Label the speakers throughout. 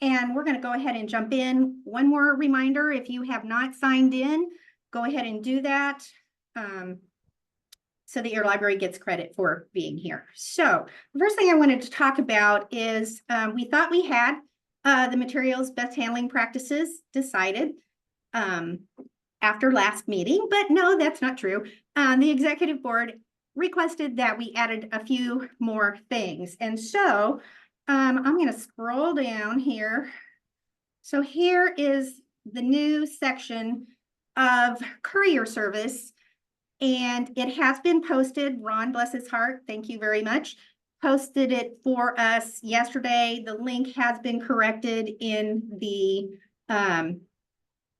Speaker 1: And we're going to go ahead and jump in. One more reminder, if you have not signed in, go ahead and do that so that your library gets credit for being here. So the first thing I wanted to talk about is we thought we had the materials best handling practices decided after last meeting, but no, that's not true. The executive board requested that we added a few more things. And so I'm going to scroll down here. So here is the new section of courier service, and it has been posted. Ron, bless his heart, thank you very much, posted it for us yesterday. The link has been corrected in the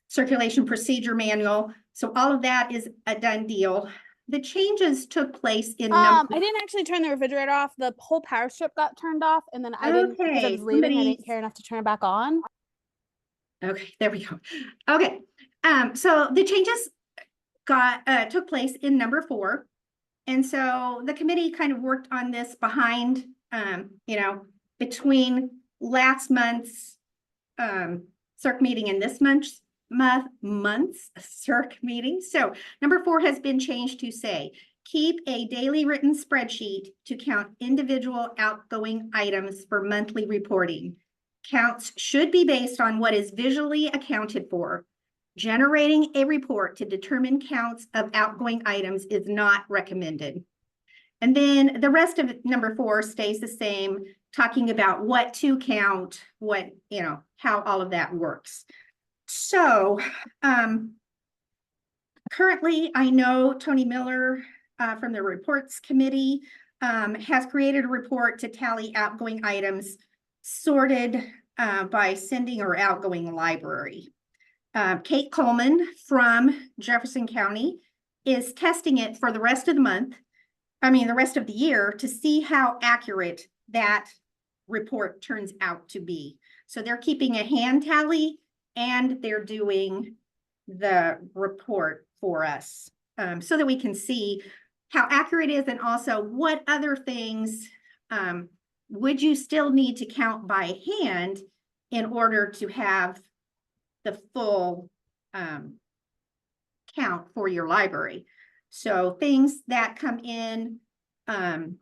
Speaker 1: circulation procedure manual. So all of that is a done deal. The changes took place in
Speaker 2: I didn't actually turn the refrigerator off. The whole power strip got turned off, and then I didn't, because I was leaving, I didn't care enough to turn it back on.
Speaker 1: Okay, there we go. Okay, so the changes took place in number 4. And so the committee kind of worked on this behind, between last month's CIRC meeting and this month's CIRC meeting. So number 4 has been changed to say, keep a daily written spreadsheet to count individual outgoing items for monthly reporting. Counts should be based on what is visually accounted for. Generating a report to determine counts of outgoing items is not recommended. And then the rest of number 4 stays the same, talking about what to count, what, how all of that works. So currently, I know Tony Miller from the reports committee has created a report to tally outgoing items sorted by sending or outgoing library. Kate Coleman from Jefferson County is testing it for the rest of the rest of the year, to see how accurate that report turns out to be. So they're keeping a hand tally and they're doing the report for us so that we can see how accurate it is, and also what other things would you still need to count by hand in order to have the full count for your library. So things that come in, I'm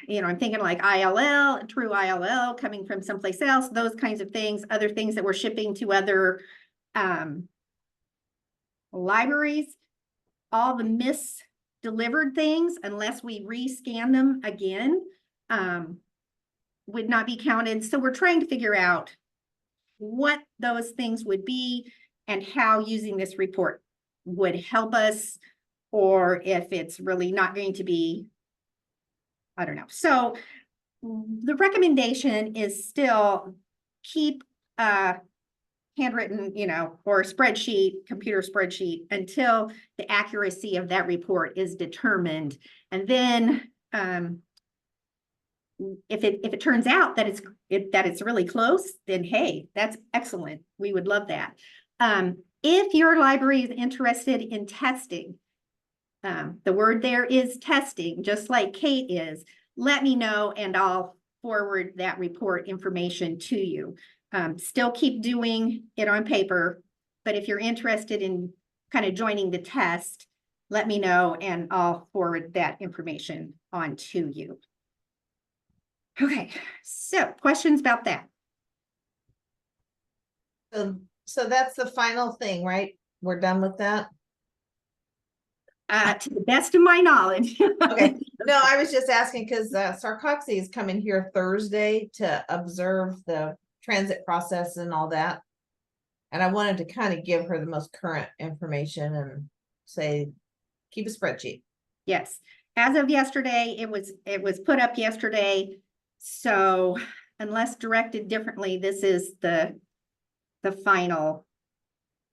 Speaker 1: thinking like ILL, true ILL coming from someplace else, those kinds of things, other things that we're shipping to other libraries, all the misdelivered things, unless we rescan them again, would not be counted. So we're trying to figure out what those things would be and how using this report would help us, or if it's really not going to be, I don't know. So the recommendation is still keep a handwritten, or a spreadsheet, computer spreadsheet, until the accuracy of that report is determined. And then if it turns out that it's really close, then hey, that's excellent. We would love that. If your library is interested in testing, the word there is testing, just like Kate is, let me know and I'll forward that report information to you. Still keep doing it on paper, but if you're interested in kind of joining the test, let me know and I'll forward that information on to you. Okay, so questions about that?
Speaker 3: So that's the final thing, right? We're done with that?
Speaker 1: To the best of my knowledge.
Speaker 3: Okay. No, I was just asking because Sarcoxy is coming here Thursday to observe the transit process and all that. And I wanted to kind of give her the most current information and say, keep a spreadsheet.
Speaker 1: Yes. As of yesterday, it was put up yesterday. So unless directed differently, this is the final.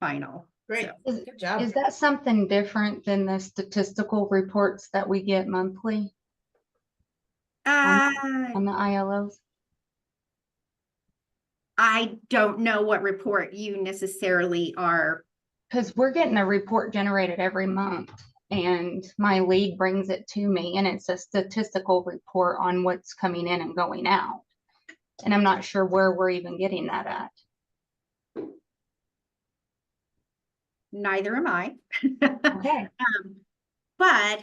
Speaker 3: Great.
Speaker 1: So.
Speaker 3: Good job.
Speaker 4: Is that something different than the statistical reports that we get monthly on the ILOs?
Speaker 1: I don't know what report you necessarily are.
Speaker 4: Because we're getting a report generated every month, and my lead brings it to me, and it's a statistical report on what's coming in and going out. And I'm not sure where we're even getting that at.
Speaker 1: Neither am I.
Speaker 4: Okay.
Speaker 1: But,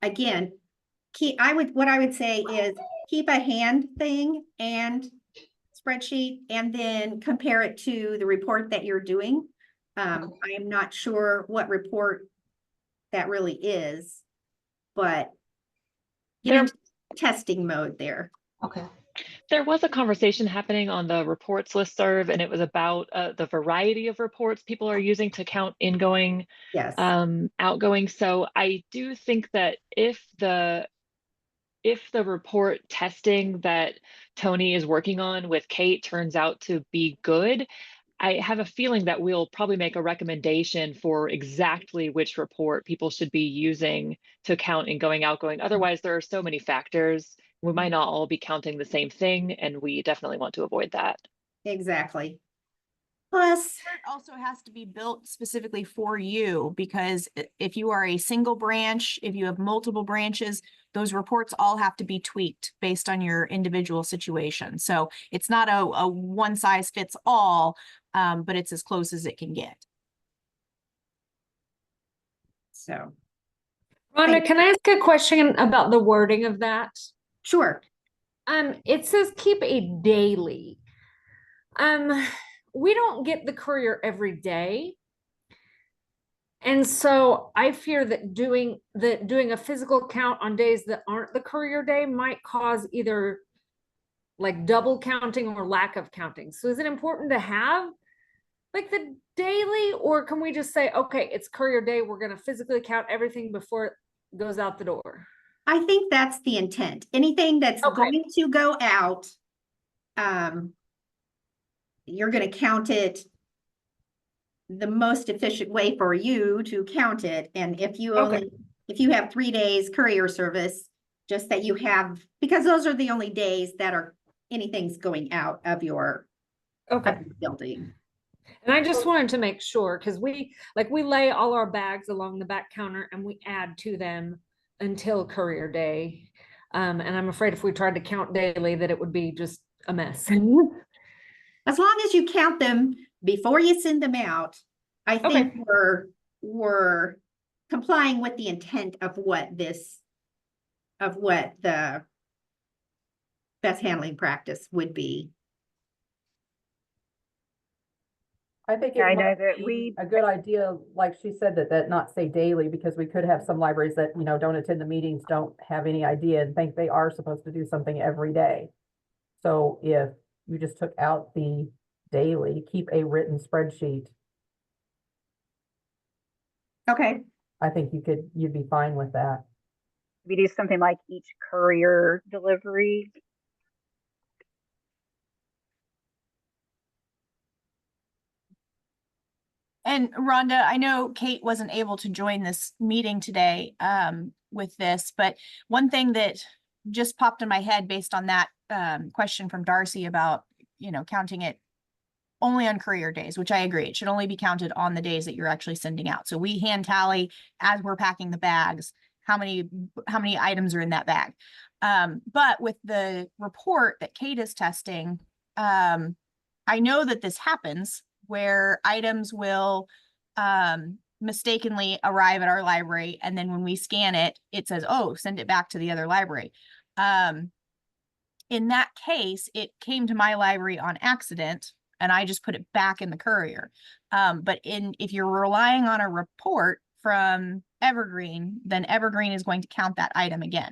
Speaker 1: again, what I would say is keep a hand thing and spreadsheet and then compare it to the report that you're doing. I am not sure what report that really is, but get into testing mode there.
Speaker 4: Okay.
Speaker 5: There was a conversation happening on the reports listserv, and it was about the variety of reports people are using to count ingoing,
Speaker 1: Yes.
Speaker 5: outgoing. So I do think that if the report testing that Tony is working on with Kate turns out to be good, I have a feeling that we'll probably make a recommendation for exactly which report people should be using to count ingoing, outgoing. Otherwise, there are so many factors. We might not all be counting the same thing, and we definitely want to avoid that.
Speaker 1: Exactly. Plus,
Speaker 6: It also has to be built specifically for you, because if you are a single branch, if you have multiple branches, those reports all have to be tweaked based on your individual situation. So it's not a one size fits all, but it's as close as it can get.
Speaker 1: so,
Speaker 7: Rhonda, can I ask a question about the wording of that?
Speaker 1: sure.
Speaker 7: It says keep a daily. We don't get the courier every day. And so I fear that doing a physical count on days that aren't the courier day might cause either like double counting or lack of counting. So is it important to have like the daily, or can we just say, okay, it's courier day, we're going to physically count everything before it goes out the door?
Speaker 1: I think that's the intent. Anything that's
Speaker 7: Okay.
Speaker 1: going to go out, you're going to count it the most efficient way for you to count it. And if you if you have 3 days courier service, just that you have, because those are the only days that are anything's going out of your building.
Speaker 7: And I just wanted to make sure, because we lay all our bags along the back counter and we add to them until courier day. And I'm afraid if we tried to count daily that it would be just a mess.
Speaker 1: As long as you count them before you send them out, I think we're complying with the intent of what the best handling practice would be.
Speaker 8: I think
Speaker 9: Yeah, I
Speaker 8: it
Speaker 9: know
Speaker 8: might
Speaker 9: that
Speaker 8: be a good idea, like she said, that not say daily, because we could have some libraries that, you know, don't attend the meetings, don't have any idea and think they are supposed to do something every day. So if you just took out the daily, keep a written spreadsheet,
Speaker 1: Okay.
Speaker 8: I think you'd be fine with that.
Speaker 9: we do something like each courier delivery.
Speaker 6: And Rhonda, I know Kate wasn't able to join this meeting today with this, but one thing that just popped in my head based on that question from Darcy about, you know, counting it only on courier days, which I agree, it should only be counted on the days that you're actually sending out. So we hand tally as we're packing the bags, how many items are in that bag. But with the report that Kate is testing, I know that this happens where items will mistakenly arrive at our library, and then when we scan it, it says, oh, send it back to the other library. In that case, it came to my library on accident, and I just put it back in the courier. But if you're relying on a report from Evergreen, then Evergreen is going to count that item again.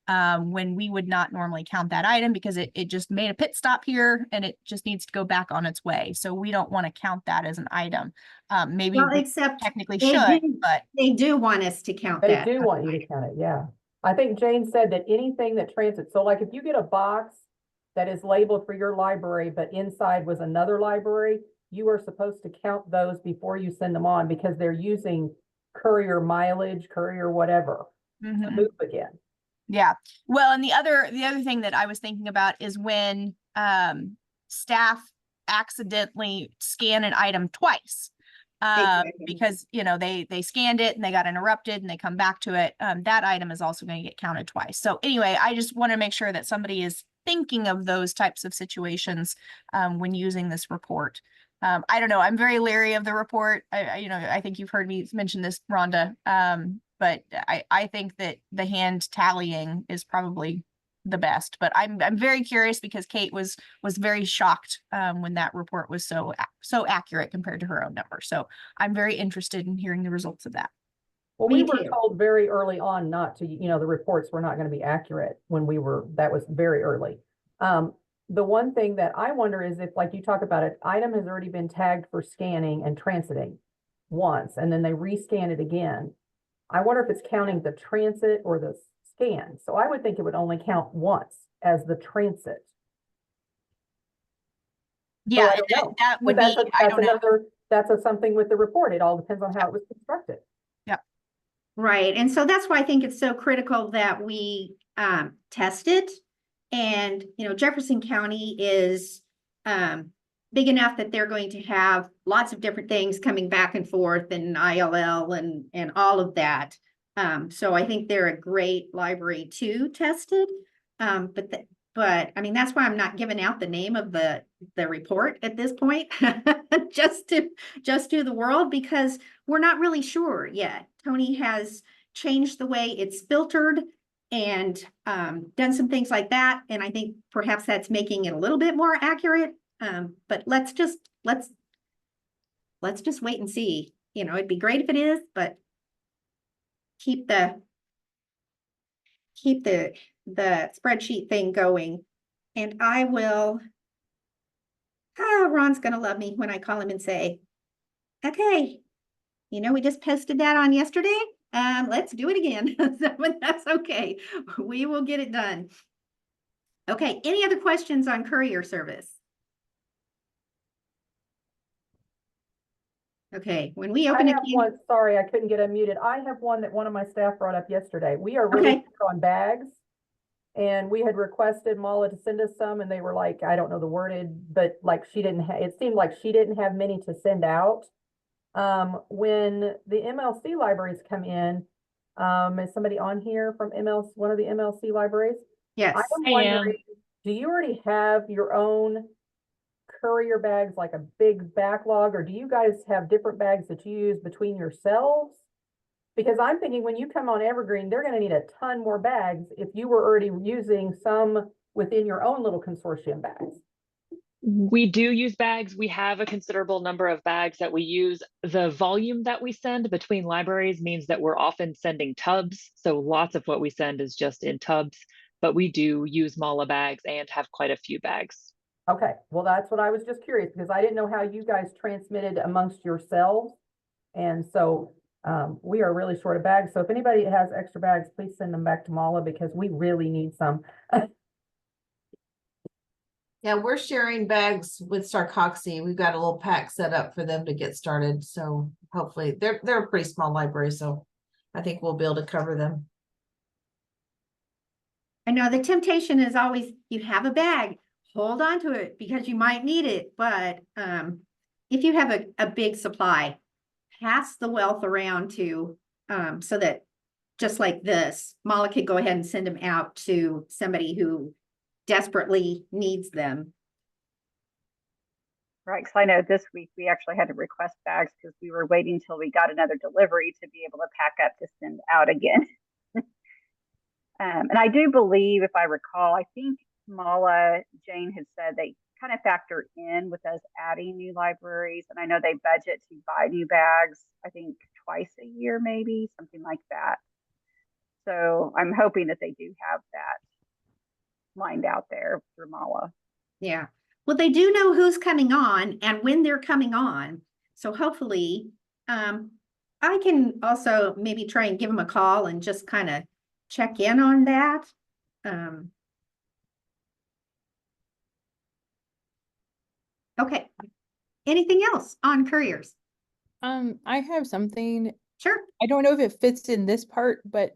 Speaker 6: When we would not normally count that item because it just made a pit stop here and it just needs to go back on its way. So we don't want to count that as an item. Maybe
Speaker 1: Well,
Speaker 6: we
Speaker 1: except
Speaker 6: technically
Speaker 1: they
Speaker 6: should,
Speaker 1: do-
Speaker 6: but
Speaker 1: they do want us to count
Speaker 8: They
Speaker 1: that.
Speaker 8: do want you to count it, yeah. I think Jane said that anything that transits, so like if you get a box that is labeled for your library, but inside was another library, you are supposed to count those before you send them on, because they're using courier mileage, courier whatever, to move again.
Speaker 6: yeah. Well, and the other thing that I was thinking about is when staff accidentally scan an item twice.
Speaker 1: Exactly.
Speaker 6: Because, you know, they scanned it and they got interrupted and they come back to it. That item is also going to get counted twice. So anyway, I just want to make sure that somebody is thinking of those types of situations when using this report. I don't know. I'm very leery of the report. You know, I think you've heard me mention this, Rhonda. But I think that the hand tallying is probably the best. But I'm very curious because Kate was very shocked when that report was so accurate compared to her own number. So I'm very interested in hearing the results of that.
Speaker 8: Well,
Speaker 1: Me
Speaker 8: we were
Speaker 1: too.
Speaker 8: told very early on not to, you know, the reports were not going to be accurate when that was very early. The one thing that I wonder is if, like you talk about it, item has already been tagged for scanning and transiting once, and then they rescan it again. I wonder if it's counting the transit or the scan. So I would think it would only count once as the transit.
Speaker 6: Yeah,
Speaker 8: I don't know.
Speaker 6: that would
Speaker 8: But
Speaker 6: be, I don't know.
Speaker 8: That's something with the report. It all depends on how it was constructed.
Speaker 1: Right. And so that's why I think it's so critical that we test it. And, you know, Jefferson County is big enough that they're going to have lots of different things coming back and forth and ILL and all of that. So I think they're a great library to test it. But I mean, that's why I'm not giving out the name of the report at this point, just to the world, because we're not really sure yet. Tony has changed the way it's filtered and done some things like that. And I think perhaps that's making it a little bit more accurate. But let's just wait and see. You know, it'd be great if it is, but keep the spreadsheet thing going. And I will, Ron's gonna love me when I call him and say, okay, you know, we just posted that on yesterday. Let's do it again. So, but that's okay. We will get it done. Okay, any other questions on courier service? Okay, when we open
Speaker 8: I
Speaker 1: a
Speaker 8: have
Speaker 1: can,
Speaker 8: one, sorry, I couldn't get unmuted. I have one that one of my staff brought up yesterday. We are really
Speaker 1: Okay.
Speaker 8: short on bags. And we had requested Mala to send us some and they were like, I don't know the worded, but like she didn't have, it seemed like she didn't have many to send out. When the MLC libraries come in, is somebody on here from one of the MLC libraries?
Speaker 1: yes,
Speaker 8: I am
Speaker 5: I am.
Speaker 8: wondering, do you already have your own courier bags, like a big backlog, or do you guys have different bags that you use between yourselves? Because I'm thinking when you come on Evergreen, they're gonna need a ton more bags if you were already using some within your own little consortium bags.
Speaker 5: We do use bags. We have a considerable number of bags that we use. The volume that we send between libraries means that we're often sending tubs. So lots of what we send is just in tubs, but we do use Mala bags and have quite a few bags.
Speaker 8: Okay, well, that's what I was just curious because I didn't know how you guys transmitted amongst yourselves. And so we are really short of bags. So if anybody has extra bags, please send them back to Mala because we really need some.
Speaker 3: Yeah, we're sharing bags with Sarcoxy. We've got a little pack set up for them to get started. So hopefully they're a pretty small library. So I think we'll be able to cover them.
Speaker 1: I know the temptation is always you have a bag, hold on to it because you might need it. But if you have a big supply, pass the wealth around to so that just like this, Mala could go ahead and send them out to somebody who desperately needs them.
Speaker 9: Right, because I know this week we actually had to request bags because we were waiting till we got another delivery to be able to pack up to send out again. And I do believe, if I recall, I think Mala, Jane had said they kind of factor in with us adding new libraries. And I know they budget to buy new bags, I think twice a year, maybe something like that. So I'm hoping that they do have that lined out there through Mala.
Speaker 1: Yeah. Well, they do know who's coming on and when they're coming on. So hopefully, I can also maybe try and give them a call and just kind of check in on that. Okay. Anything else on couriers?
Speaker 2: I have something.
Speaker 1: Sure.
Speaker 2: I don't know if it fits in this part, but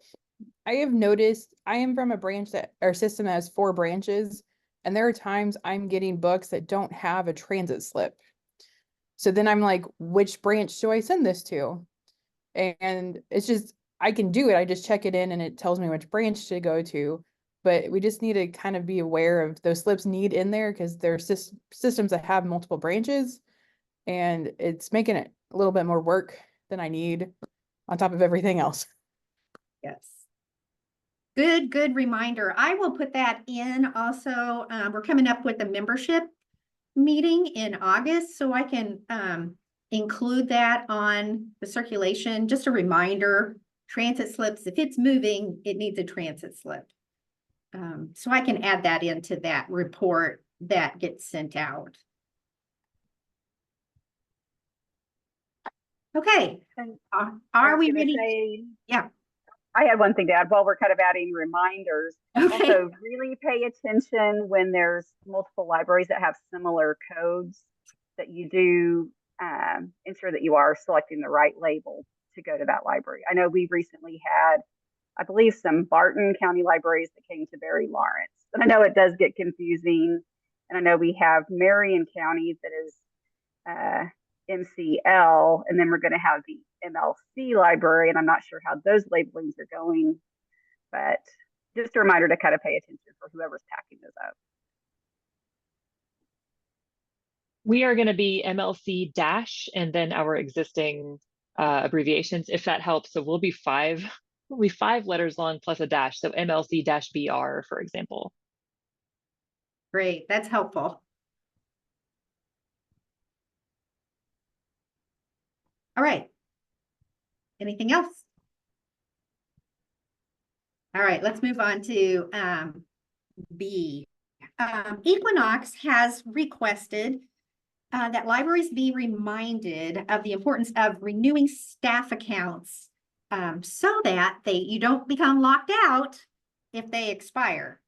Speaker 2: I have noticed I am from a branch that our system has 4 branches, and there are times I'm getting books that don't have a transit slip. So then I'm like, which branch do I send this to? And it's just, I can do it. I just check it in and it tells me which branch to go to. But we just need to kind of be aware of those slips need in there because there are systems that have multiple branches. And it's making it a little bit more work than I need on top of everything else.
Speaker 1: Yes. Good reminder. I will put that in also. We're coming up with a membership meeting in August, so I can include that on the circulation. Just a reminder, transit slips, if it's moving, it needs a transit slip. So I can add that into that report that gets sent out. Okay,
Speaker 9: And
Speaker 1: are
Speaker 9: was
Speaker 1: we
Speaker 9: gonna
Speaker 1: ready?
Speaker 9: say-
Speaker 1: Yeah.
Speaker 9: I had one thing to add while we're kind of adding reminders.
Speaker 1: Okay.
Speaker 9: Also, really pay attention when there's multiple libraries that have similar codes, that you do ensure that you are selecting the right label to go to that library. I know we recently had, I believe, some Barton County libraries that came to Barry Lawrence. And I know it does get confusing. And I know we have Marion County that is MCL, and then we're going to have the MLC library, and I'm not sure how those labelings are going, but just a reminder to kind of pay attention for whoever's packing those up.
Speaker 5: We are going to be MLC dash and then our existing abbreviations, if that helps. So we'll be five letters long plus a dash. So MLC dash BR, for example.
Speaker 1: Great, that's helpful. All right. Anything else? All right, let's move on to B. Equinox has requested that libraries be reminded of the importance of renewing staff accounts so that you don't become locked out if they expire.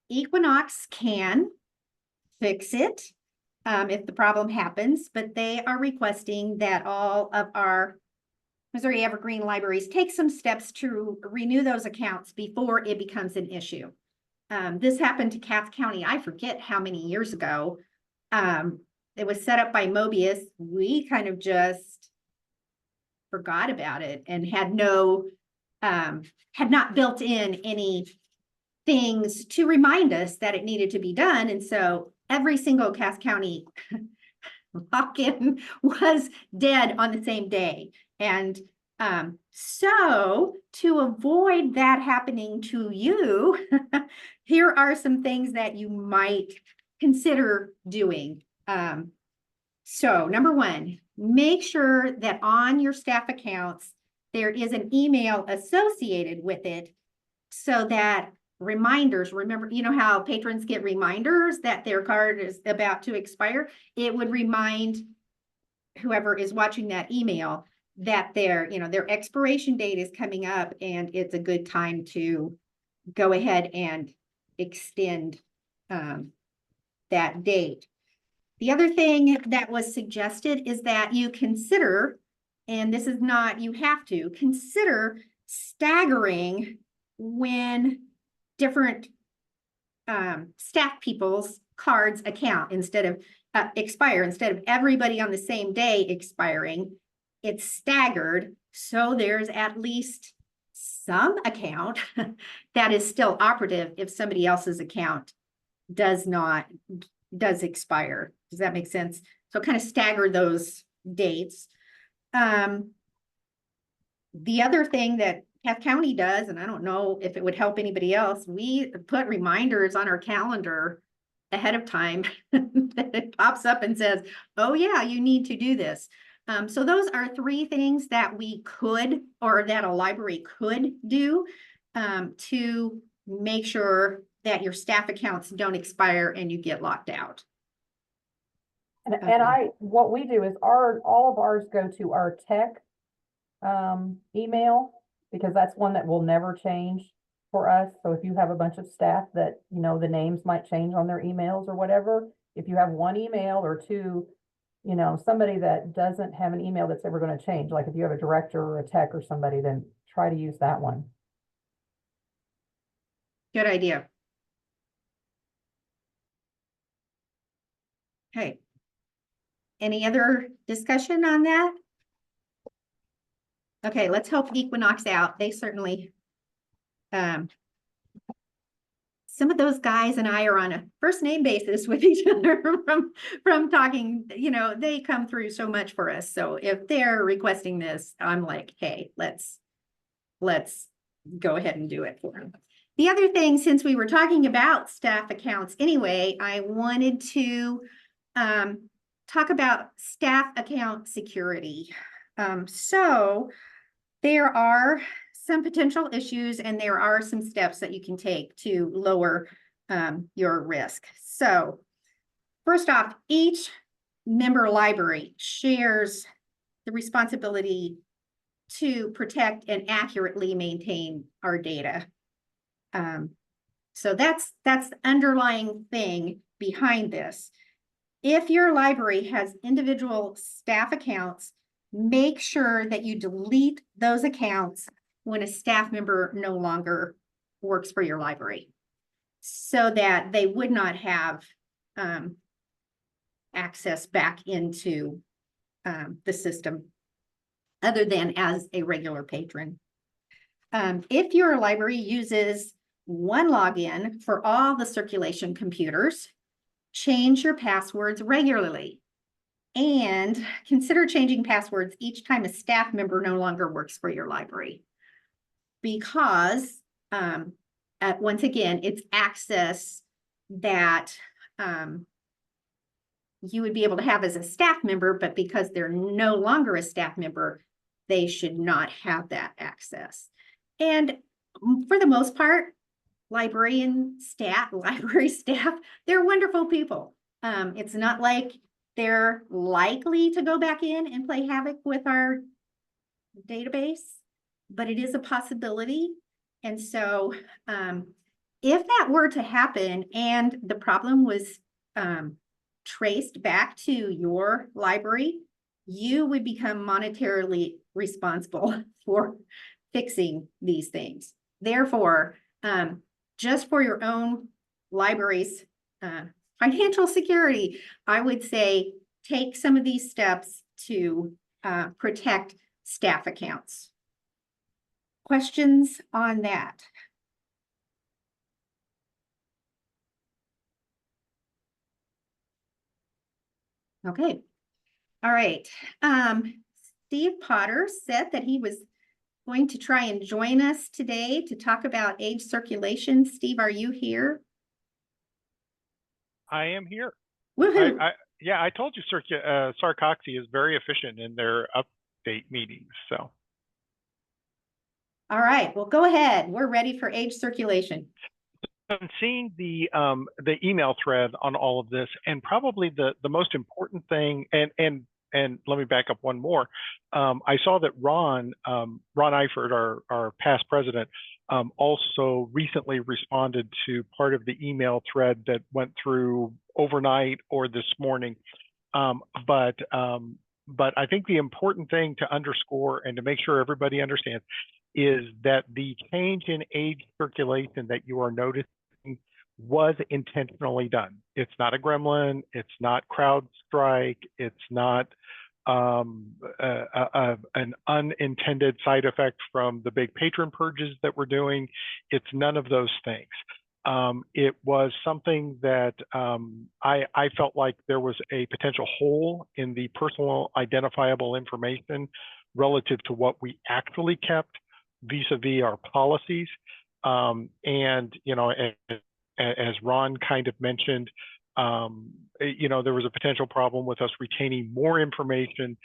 Speaker 1: Equinox can fix it if the problem happens, but they are requesting that all of our Missouri Evergreen libraries take some steps to renew those accounts before it becomes an issue. This happened to Cass County, I forget how many years ago. It was set up by Mobius. We kind of just forgot about it and had not built in any things to remind us that it needed to be done. And so every single Cass County lock-in was dead on the same day. And so to avoid that happening to you, here are some things that you might consider doing. So number one, make sure that on your staff accounts, there is an email associated with it so that reminders, remember, you know how patrons get reminders that their card is about to expire? It would remind whoever is watching that email that their expiration date is coming up and it's a good time to go ahead and extend that date. The other thing that was suggested is that you consider, and this is not, you have to consider staggering when different staff people's cards expire instead of everybody on the same day expiring. It's staggered, so there's at least some account that is still operative if somebody else's account does expire. Does that make sense? So kind of stagger those dates. The other thing that Cass County does, and I don't know if it would help anybody else, we put reminders on our calendar ahead of time that it pops up and says, oh yeah, you need to do this. So those are three things that we could, or that a library could do to make sure that your staff accounts don't expire and you get locked out.
Speaker 8: And what we do is all of ours go to our tech email, because that's one that will never change for us. So if you have a bunch of staff that, the names might change on their emails or whatever, if you have one email or two, somebody that doesn't have an email that's ever going to change, like if you have a director or a tech or somebody, then try to use that one.
Speaker 1: Good idea. Okay. Any other discussion on that? Okay, let's help Equinox out. They certainly, some of those guys and I are on a first name basis with each other from talking, you know, they come through so much for us. So if they're requesting this, I'm like, hey, let's go ahead and do it for them. The other thing, since we were talking about staff accounts anyway, I wanted to talk about staff account security. So there are some potential issues and there are some steps that you can take to lower your risk. So first off, each member library shares the responsibility to protect and accurately maintain our data. So that's the underlying thing behind this. If your library has individual staff accounts, make sure that you delete those accounts when a staff member no longer works for your library, so that they would not have access back into the system other than as a regular patron. If your library uses one login for all the circulation computers, change your passwords regularly. And consider changing passwords each time a staff member no longer works for your library. Because, once again, it's access that you would be able to have as a staff member, but because they're no longer a staff member, they should not have that access. And for the most part, library staff, they're wonderful people. It's not like they're likely to go back in and play havoc with our database, but it is a possibility. And so if that were to happen and the problem was traced back to your library, you would become monetarily responsible for fixing these things. Therefore, just for your own library's financial security, I would say take some of these steps to protect staff accounts. Questions on that? Okay. All right. Steve Potter said that he was going to try and join us today to talk about age circulation. Steve, are you here?
Speaker 10: I am here.
Speaker 1: Woohoo!
Speaker 10: Yeah, I told you Sarcoxy is very efficient in their update meetings. So.
Speaker 1: All right, well, go ahead. We're ready for age circulation.
Speaker 10: I'm seeing the email thread on all of this, and probably the most important thing, and let me back up one more. I saw that Ron Eifert, our past president, also recently responded to part of the email thread that went through overnight or this morning. But I think the important thing to underscore and to make sure everybody understands is that the change in age circulation that you are noticing was intentionally done. It's not a gremlin, it's not CrowdStrike, it's not an unintended side effect from the big patron purges that we're doing. It's none of those things. It was something that I felt like there was a potential hole in the personal identifiable information relative to what we actually kept vis-a-vis our policies. And, you know, as Ron kind of mentioned, you know, there was a potential problem with us retaining more information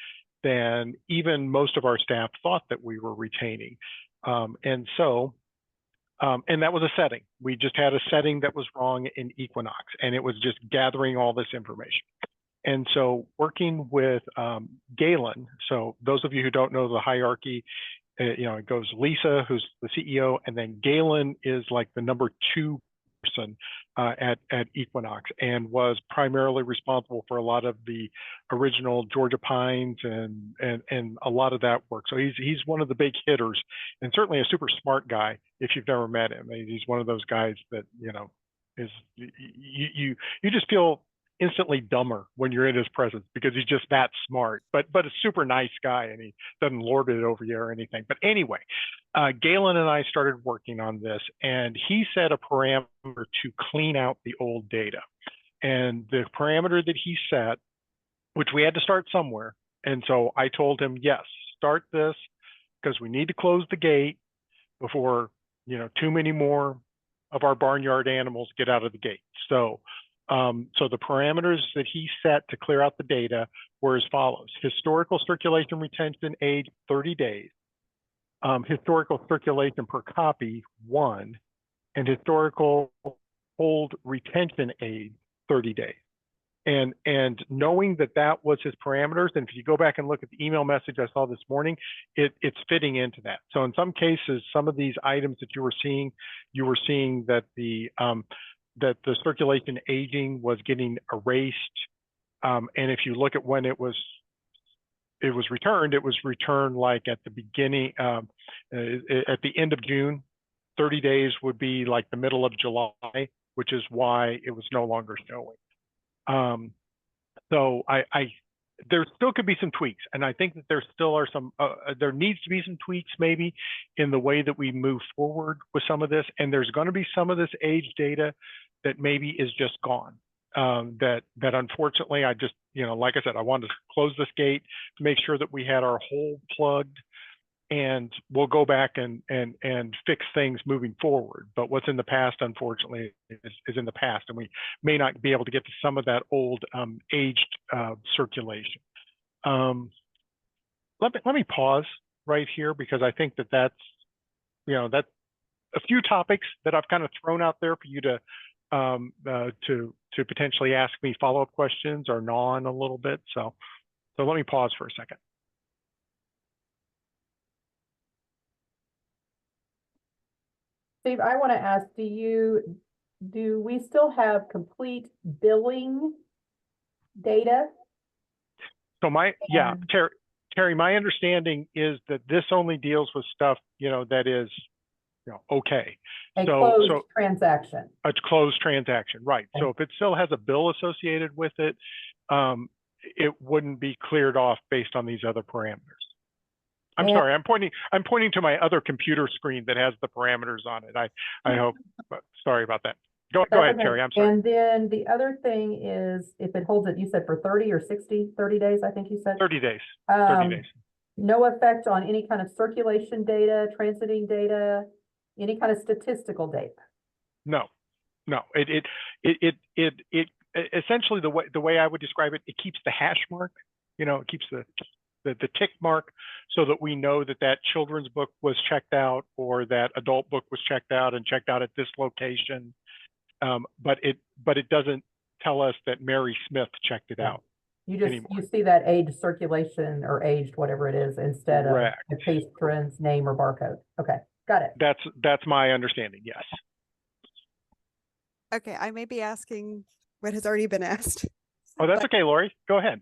Speaker 10: than even most of our staff thought that we were retaining. And that was a setting. We just had a setting that was wrong in Equinox, and it was just gathering all this information. And so working with Galen, so those of you who don't know the hierarchy, you know, it goes Lisa, who's the CEO, and then Galen is like the number 2 person at Equinox, and was primarily responsible for a lot of the original Georgia Pines and a lot of that work. So he's one of the big hitters, and certainly a super smart guy if you've never met him. He's one of those guys that, you know, is you just feel instantly dumber when you're in his presence because he's just that smart, but a super nice guy, and he doesn't lord it over you or anything. But anyway, Galen and I started working on this, and he set a parameter to clean out the old data. And the parameter that he set, which we had to start somewhere. And so I told him, yes, start this because we need to close the gate before, too many more of our barnyard animals get out of the gate. So, so the parameters that he set to clear out the data were as follows: historical circulation retention age 30 days, historical circulation per copy 1, and historical hold retention age 30 days. And knowing that that was his parameters, and if you go back and look at the email message I saw this morning, it's fitting into that. So in some cases, some of these items that you were seeing that the circulation aging was getting erased. And if you look at when it was returned like at the beginning, at the end of June. 30 days would be like the middle of July, which is why it was no longer showing. So there still could be some tweaks, and I think that there still are some, there needs to be some tweaks maybe in the way that we move forward with some of this. And there's going to be some of this age data that maybe is just gone. That unfortunately, I just, like I said, I wanted to close this gate to make sure that we had our hole plugged, and we'll go back and fix things moving forward. But what's in the past, unfortunately, is in the past, and we may not be able to get to some of that old aged circulation. Let me pause right here, because I think that's that's a few topics that I've kind of thrown out there for you to potentially ask me follow-up questions or gnaw on a little bit. So let me pause for a second.
Speaker 8: Steve, I want to ask, do we still have complete billing data?
Speaker 10: So Terry, my understanding is that this only deals with stuff, that is, okay.
Speaker 8: A closed transaction.
Speaker 10: A closed transaction, right.
Speaker 8: Okay.
Speaker 10: So if it still has a bill associated with it, it wouldn't be cleared off based on these other parameters. I'm sorry, I'm pointing to my other computer screen that has the parameters on it. I hope, sorry about that. Go ahead,
Speaker 8: okay.
Speaker 10: Terry, I'm sorry.
Speaker 8: And then the other thing is, if it holds it, you said for 30 or 60, 30 days, I think you said?
Speaker 10: 30 days, 30 days.
Speaker 8: No effect on any kind of circulation data, transiting data, any kind of statistical data? No.
Speaker 10: It essentially, the way I would describe it, it keeps the hash mark, it keeps the tick mark, so that we know that children's book was checked out, or that adult book was checked out and checked out at this location. But it doesn't tell us that Mary Smith checked it out.
Speaker 8: You see that aged circulation or aged whatever it is instead of the patron's name or barcode. Okay, got it.
Speaker 10: That's my understanding. Yes.
Speaker 11: Okay, I may be asking what has already been asked.
Speaker 10: Oh, that's okay, Lori. Go ahead.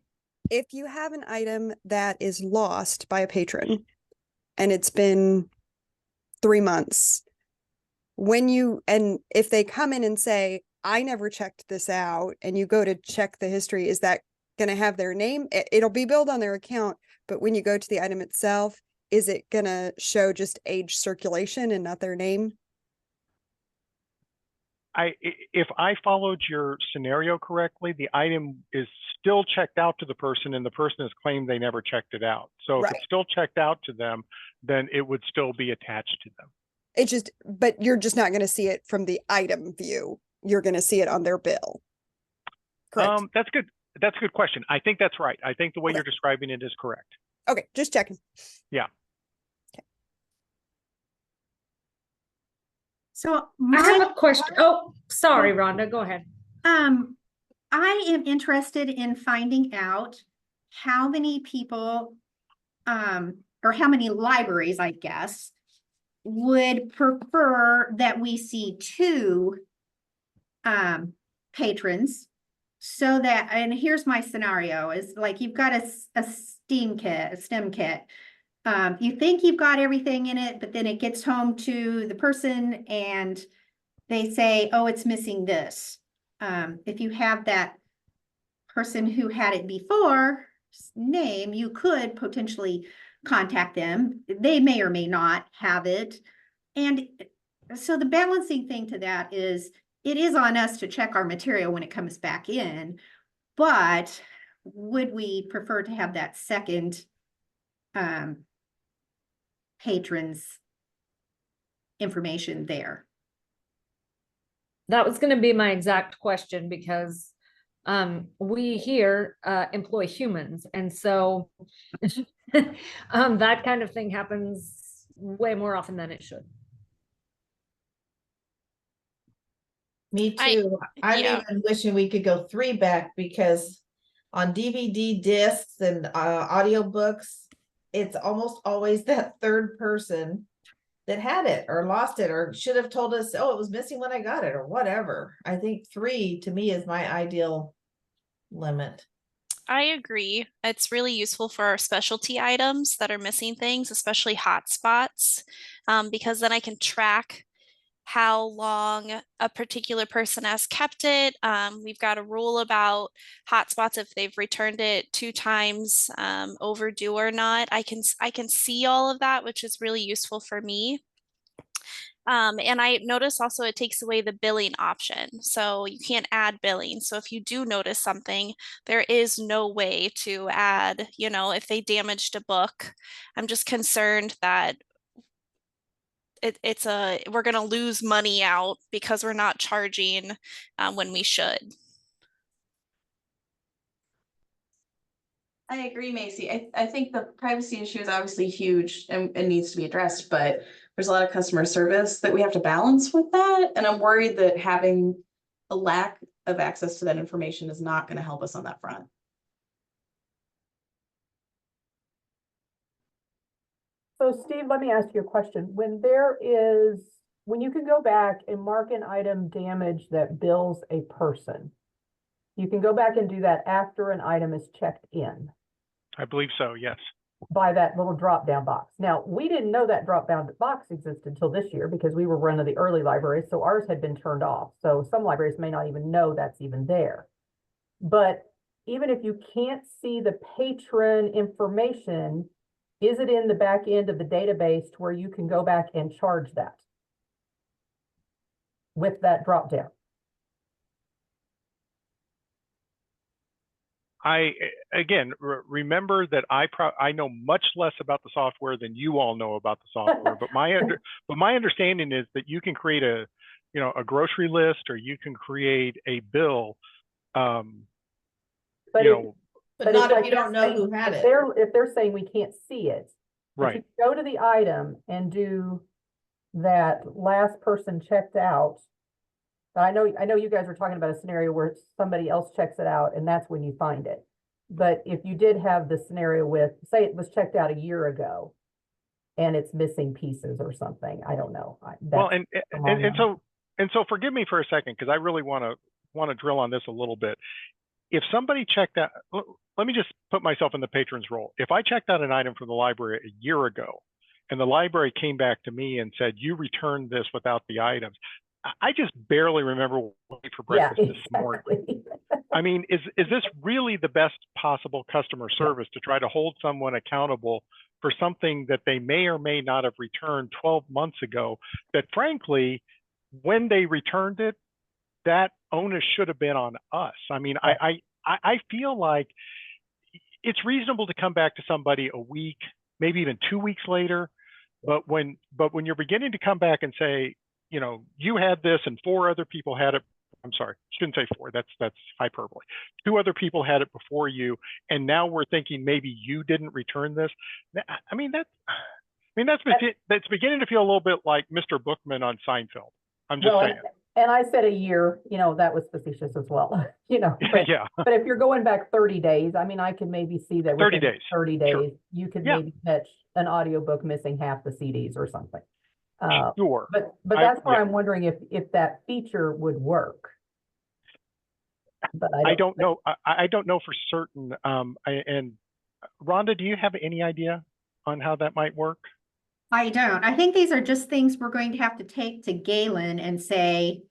Speaker 11: If you have an item that is lost by a patron and it's been 3 months, if they come in and say, I never checked this out, and you go to check the history, is that going to have their name? It'll be billed on their account, but when you go to the item itself, is it going to show just age circulation and not their name?
Speaker 10: If I followed your scenario correctly, the item is still checked out to the person, and the person has claimed they never checked it out. So if it's still checked out to them, then it would still be attached to them.
Speaker 11: But you're just not going to see it from the item view. You're going to see it on their bill. Correct.
Speaker 10: That's good. That's a good question. I think that's right. I think the way you're describing it is correct.
Speaker 11: Okay, just checking.
Speaker 10: Yeah.
Speaker 1: So
Speaker 7: I have a question. Oh, sorry, Rhonda, go ahead.
Speaker 1: I am interested in finding out how many people, or how many libraries, I guess, would prefer that we see 2 patrons, so that, and here's my scenario, is like you've got a STEM kit. You think you've got everything in it, but then it gets home to the person and they say, oh, it's missing this. If you have that person who had it before name, you could potentially contact them. They may or may not have it. And so the balancing thing to that is it is on us to check our material when it comes back in, but would we prefer to have that second patron's information there?
Speaker 7: That was going to be my exact question because we here employ humans, and so that kind of thing happens way more often than it should.
Speaker 3: Me too. I'm
Speaker 12: yeah.
Speaker 3: even wishing we could go 3 back, because on DVD discs and audiobooks, it's almost always that third person that had it or lost it or should have told us, oh, it was missing when I got it or whatever. I think 3 to me is my ideal limit.
Speaker 12: I agree. It's really useful for our specialty items that are missing things, especially hotspots, because then I can track how long a particular person has kept it. We've got a rule about hotspots if they've returned it 2 times overdue or not. I can see all of that, which is really useful for me. And I notice also it takes away the billing option. So you can't add billing. So if you do notice something, there is no way to add, if they damaged a book. I'm just concerned that we're going to lose money out because we're not charging when we should.
Speaker 13: I agree, Macy. I think the privacy issue is obviously huge and needs to be addressed, but there's a lot of customer service that we have to balance with that. And I'm worried that having a lack of access to that information is not going to help us on that front.
Speaker 8: So Steve, let me ask you a question. When you can go back and mark an item damage that bills a person, you can go back and do that after an item is checked in.
Speaker 10: I believe so, yes.
Speaker 8: By that little drop-down box. Now, we didn't know that drop-down box existed until this year because we were one of the early libraries, so ours had been turned off. So some libraries may not even know that's even there. But even if you can't see the patron information, is it in the back end of the database to where you can go back and charge that with that drop-down?
Speaker 10: Remember that I know much less about the software than you all know about the software, but my understanding is that you can create a grocery list, or you can create a bill.
Speaker 3: But not if you don't know who had it.
Speaker 8: If they're saying we can't see it,
Speaker 10: right?
Speaker 8: Go to the item and do that last person checked out. I know you guys were talking about a scenario where somebody else checks it out and that's when you find it. But if you did have the scenario with, say it was checked out a year ago and it's missing pieces or something, I don't know.
Speaker 10: So forgive me for a second, because I really want to drill on this a little bit. If somebody checked out, let me just put myself in the patron's role. If I checked out an item from the library a year ago and the library came back to me and said, you returned this without the items, I just barely remember what I ate for breakfast this morning. I mean, is this really the best possible customer service to try to hold someone accountable for something that they may or may not have returned 12 months ago, that frankly, when they returned it, that onus should have been on us? I mean, I feel like it's reasonable to come back to somebody a week, maybe even 2 weeks later, but when you're beginning to come back and say, you had this and 4 other people had it. I'm sorry, shouldn't say 4. That's hyperbole. 2 other people had it before you, and now we're thinking maybe you didn't return this. That's beginning to feel a little bit like Mr. Bookman on Seinfeld. I'm just saying.
Speaker 8: And I said a year, that was facetious as well, but,
Speaker 10: yeah.
Speaker 8: But if you're going back 30 days, I mean, I could maybe see that
Speaker 10: 30 days,
Speaker 8: 30 days,
Speaker 10: sure.
Speaker 8: You could maybe catch an audiobook missing half the CDs or something.
Speaker 10: Sure.
Speaker 8: But that's where I'm wondering if that feature would work. But
Speaker 10: I don't know. I don't know for certain. And Rhonda, do you have any idea on how that might work?
Speaker 1: I don't. I think these are just things we're going to have to take to Galen and say,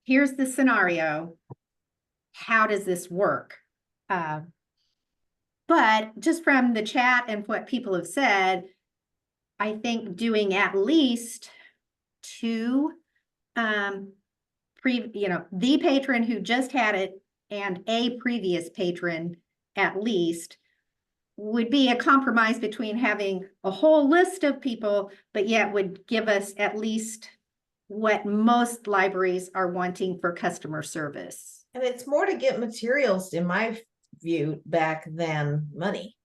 Speaker 1: here's the scenario. How does this work? But just from the chat and what people have said, I think doing at least two, the patron who just had it and a previous patron at least would be a compromise between having a whole list of people, but yet would give us at least what most libraries are wanting for customer service.
Speaker 3: And it's more to get materials, in my view, back than money.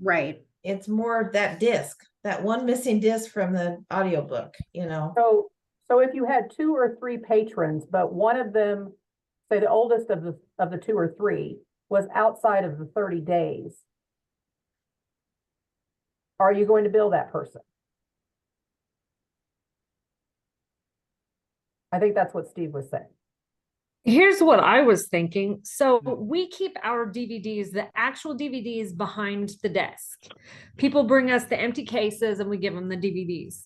Speaker 1: Right.
Speaker 3: It's more that disc, that one missing disc from the audiobook, you know.
Speaker 8: So if you had 2 or 3 patrons, but one of them, say the oldest of the 2 or 3 was outside of the 30 days, are you going to bill that person? I think that's what Steve was saying.
Speaker 7: Here's what I was thinking. So we keep our DVDs, the actual DVDs, behind the desk. People bring us the empty cases and we give them the DVDs.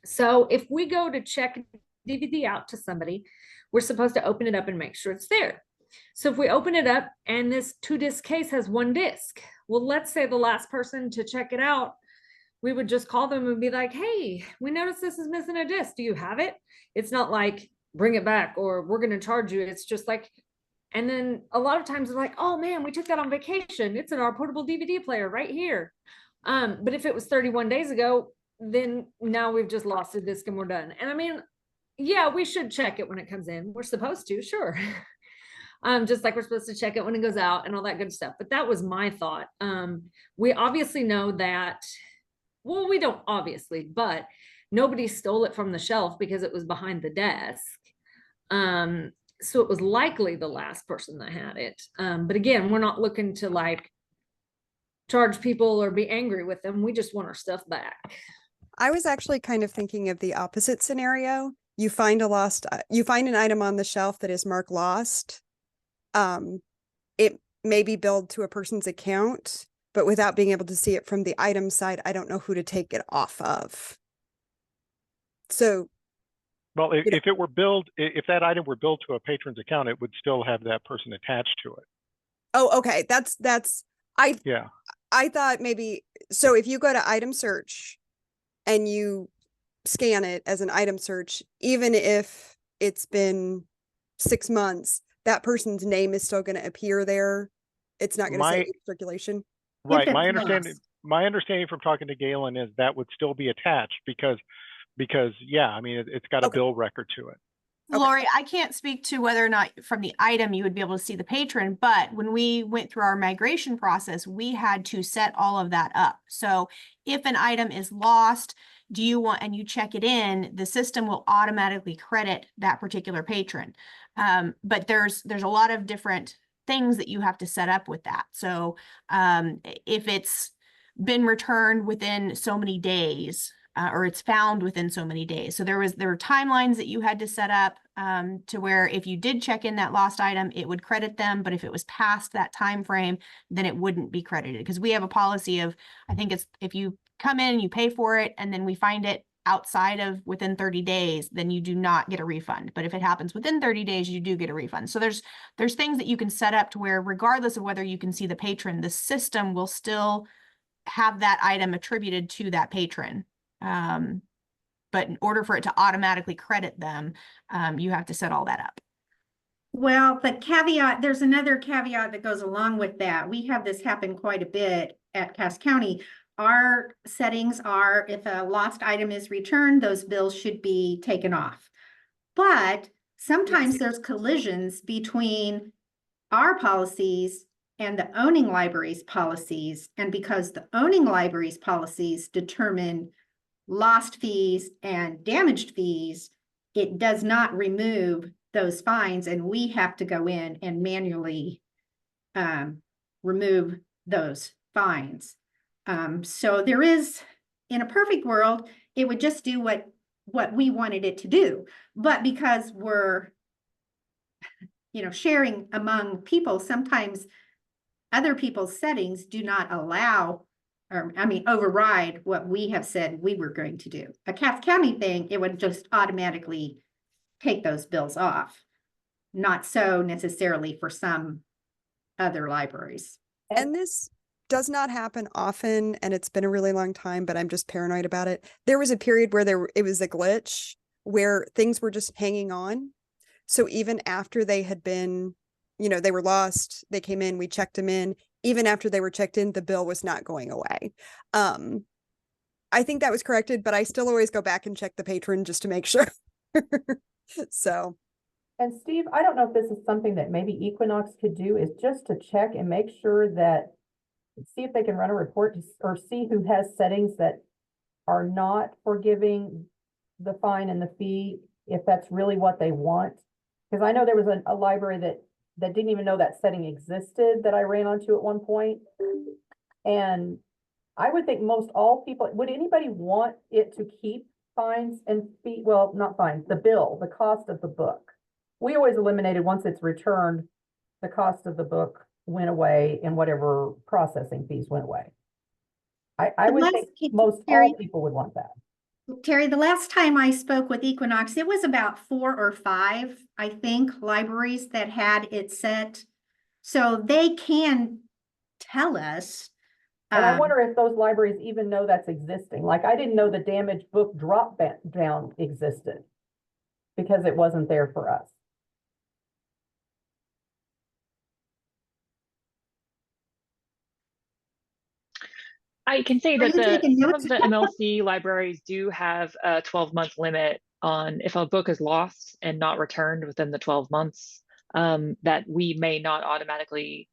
Speaker 7: So if we go to check DVD out to somebody, we're supposed to open it up and make sure it's there. So if we open it up and this 2-disc case has 1 disc, well, let's say the last person to check it out, we would just call them and be like, hey, we noticed this is missing a disc. Do you have it? It's not like, bring it back or we're going to charge you. It's just like, and then a lot of times they're like, oh man, we took that on vacation. It's in our portable DVD player right here. But if it was 31 days ago, then now we've just lost a disc and we're done. And I mean, yeah, we should check it when it comes in. We're supposed to, sure. Just like we're supposed to check it when it goes out and all that good stuff. But that was my thought. We obviously know that, well, we don't obviously, but nobody stole it from the shelf because it was behind the desk. So it was likely the last person that had it. But again, we're not looking to like charge people or be angry with them. We just want our stuff back.
Speaker 11: I was actually kind of thinking of the opposite scenario. You find an item on the shelf that is marked lost. It may be billed to a person's account, but without being able to see it from the item side, I don't know who to take it off of. So,
Speaker 10: well, if it were billed, if that item were billed to a patron's account, it would still have that person attached to it.
Speaker 11: oh, okay.
Speaker 10: Yeah.
Speaker 11: I thought maybe, so if you go to item search and you scan it as an item search, even if it's been 6 months, that person's name is still going to appear there. It's not going to say circulation.
Speaker 10: Right. My understanding from talking to Galen is that would still be attached because yeah, I mean, it's got a bill record to it.
Speaker 6: Okay. Lori, I can't speak to whether or not from the item you would be able to see the patron, but when we went through our migration process, we had to set all of that up. So if an item is lost, and you check it in, the system will automatically credit that particular patron. But there's a lot of different things that you have to set up with that. So if it's been returned within so many days, or it's found within so many days. So there were timelines that you had to set up to where if you did check in that lost item, it would credit them. But if it was past that time frame, then it wouldn't be credited. Because we have a policy of, I think it's if you come in and you pay for it and then we find it outside of within 30 days, then you do not get a refund. But if it happens within 30 days, you do get a refund. So there's things that you can set up to where regardless of whether you can see the patron, the system will still have that item attributed to that patron. But in order for it to automatically credit them, you have to set all that up.
Speaker 1: Well, there's another caveat that goes along with that. We have this happen quite a bit at Cass County. Our settings are if a lost item is returned, those bills should be taken off. But sometimes there's collisions between our policies and the owning library's policies. And because the owning library's policies determine lost fees and damaged fees, it does not remove those fines, and we have to go in and manually remove those fines. So there is, in a perfect world, it would just do what we wanted it to do. But because we're, sharing among people, sometimes other people's settings do not allow override what we have said we were going to do. A Cass County thing, it would just automatically take those bills off. Not so necessarily for some other libraries.
Speaker 11: And this does not happen often, and it's been a really long time, but I'm just paranoid about it. There was a period where it was a glitch where things were just hanging on. So even after they had been, they were lost, they came in, we checked them in. Even after they were checked in, the bill was not going away. I think that was corrected, but I still always go back and check the patron just to make sure. So.
Speaker 8: And Steve, I don't know if this is something that maybe Equinox could do, is just to check and make sure that, see if they can run a report or see who has settings that are not forgiving the fine and the fee, if that's really what they want. Because I know there was a library that didn't even know that setting existed that I ran onto at one point. And I would think most all people, would anybody want it to keep fines and fee? Well, not fines, the bill, the cost of the book. We always eliminated, once it's returned, the cost of the book went away and whatever processing fees went away. I would think most all people would want that.
Speaker 1: Terry, the last time I spoke with Equinox, it was about 4 or 5, I think, libraries that had it set. So they can tell us.
Speaker 8: And I wonder if those libraries even know that's existing. Like, I didn't know the damaged book drop down existed because it wasn't there for us.
Speaker 5: I can say that some of the MLC libraries do have a 12-month limit on if a book is lost and not returned within the 12 months, that we may not automatically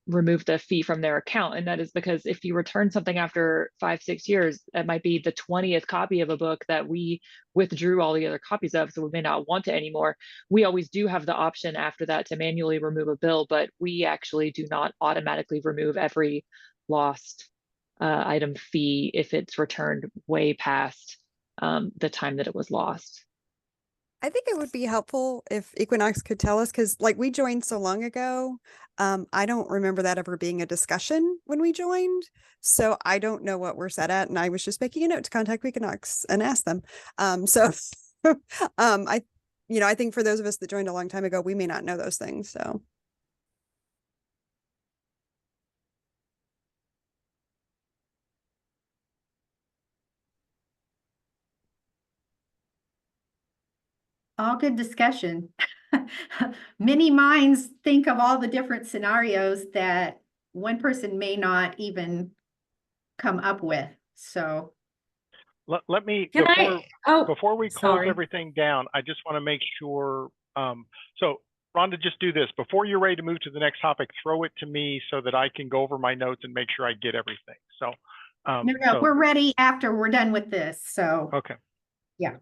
Speaker 5: remove the fee from their account. And that is because if you return something after 5-6 years, it might be the 20th copy of a book that we withdrew all the other copies of, so we may not want it anymore. We always do have the option after that to manually remove a bill, but we actually do not automatically remove every lost item fee if it's returned way past the time that it was lost.
Speaker 11: I think it would be helpful if Equinox could tell us, because like we joined so long ago, I don't remember that ever being a discussion when we joined. So I don't know what we're set at. And I was just making a note to contact Equinox and ask them. I think for those of us that joined a long time ago, we may not know those things. So.
Speaker 1: All good discussion. Many minds think of all the different scenarios that one person may not even come up with. So
Speaker 10: let me, before we close everything down, I just want to make sure. So Rhonda, just do this. Before you're ready to move to the next topic, throw it to me so that I can go over my notes and make sure I get everything. So
Speaker 1: no, we're ready after we're done with this. So
Speaker 10: okay.
Speaker 1: Yeah.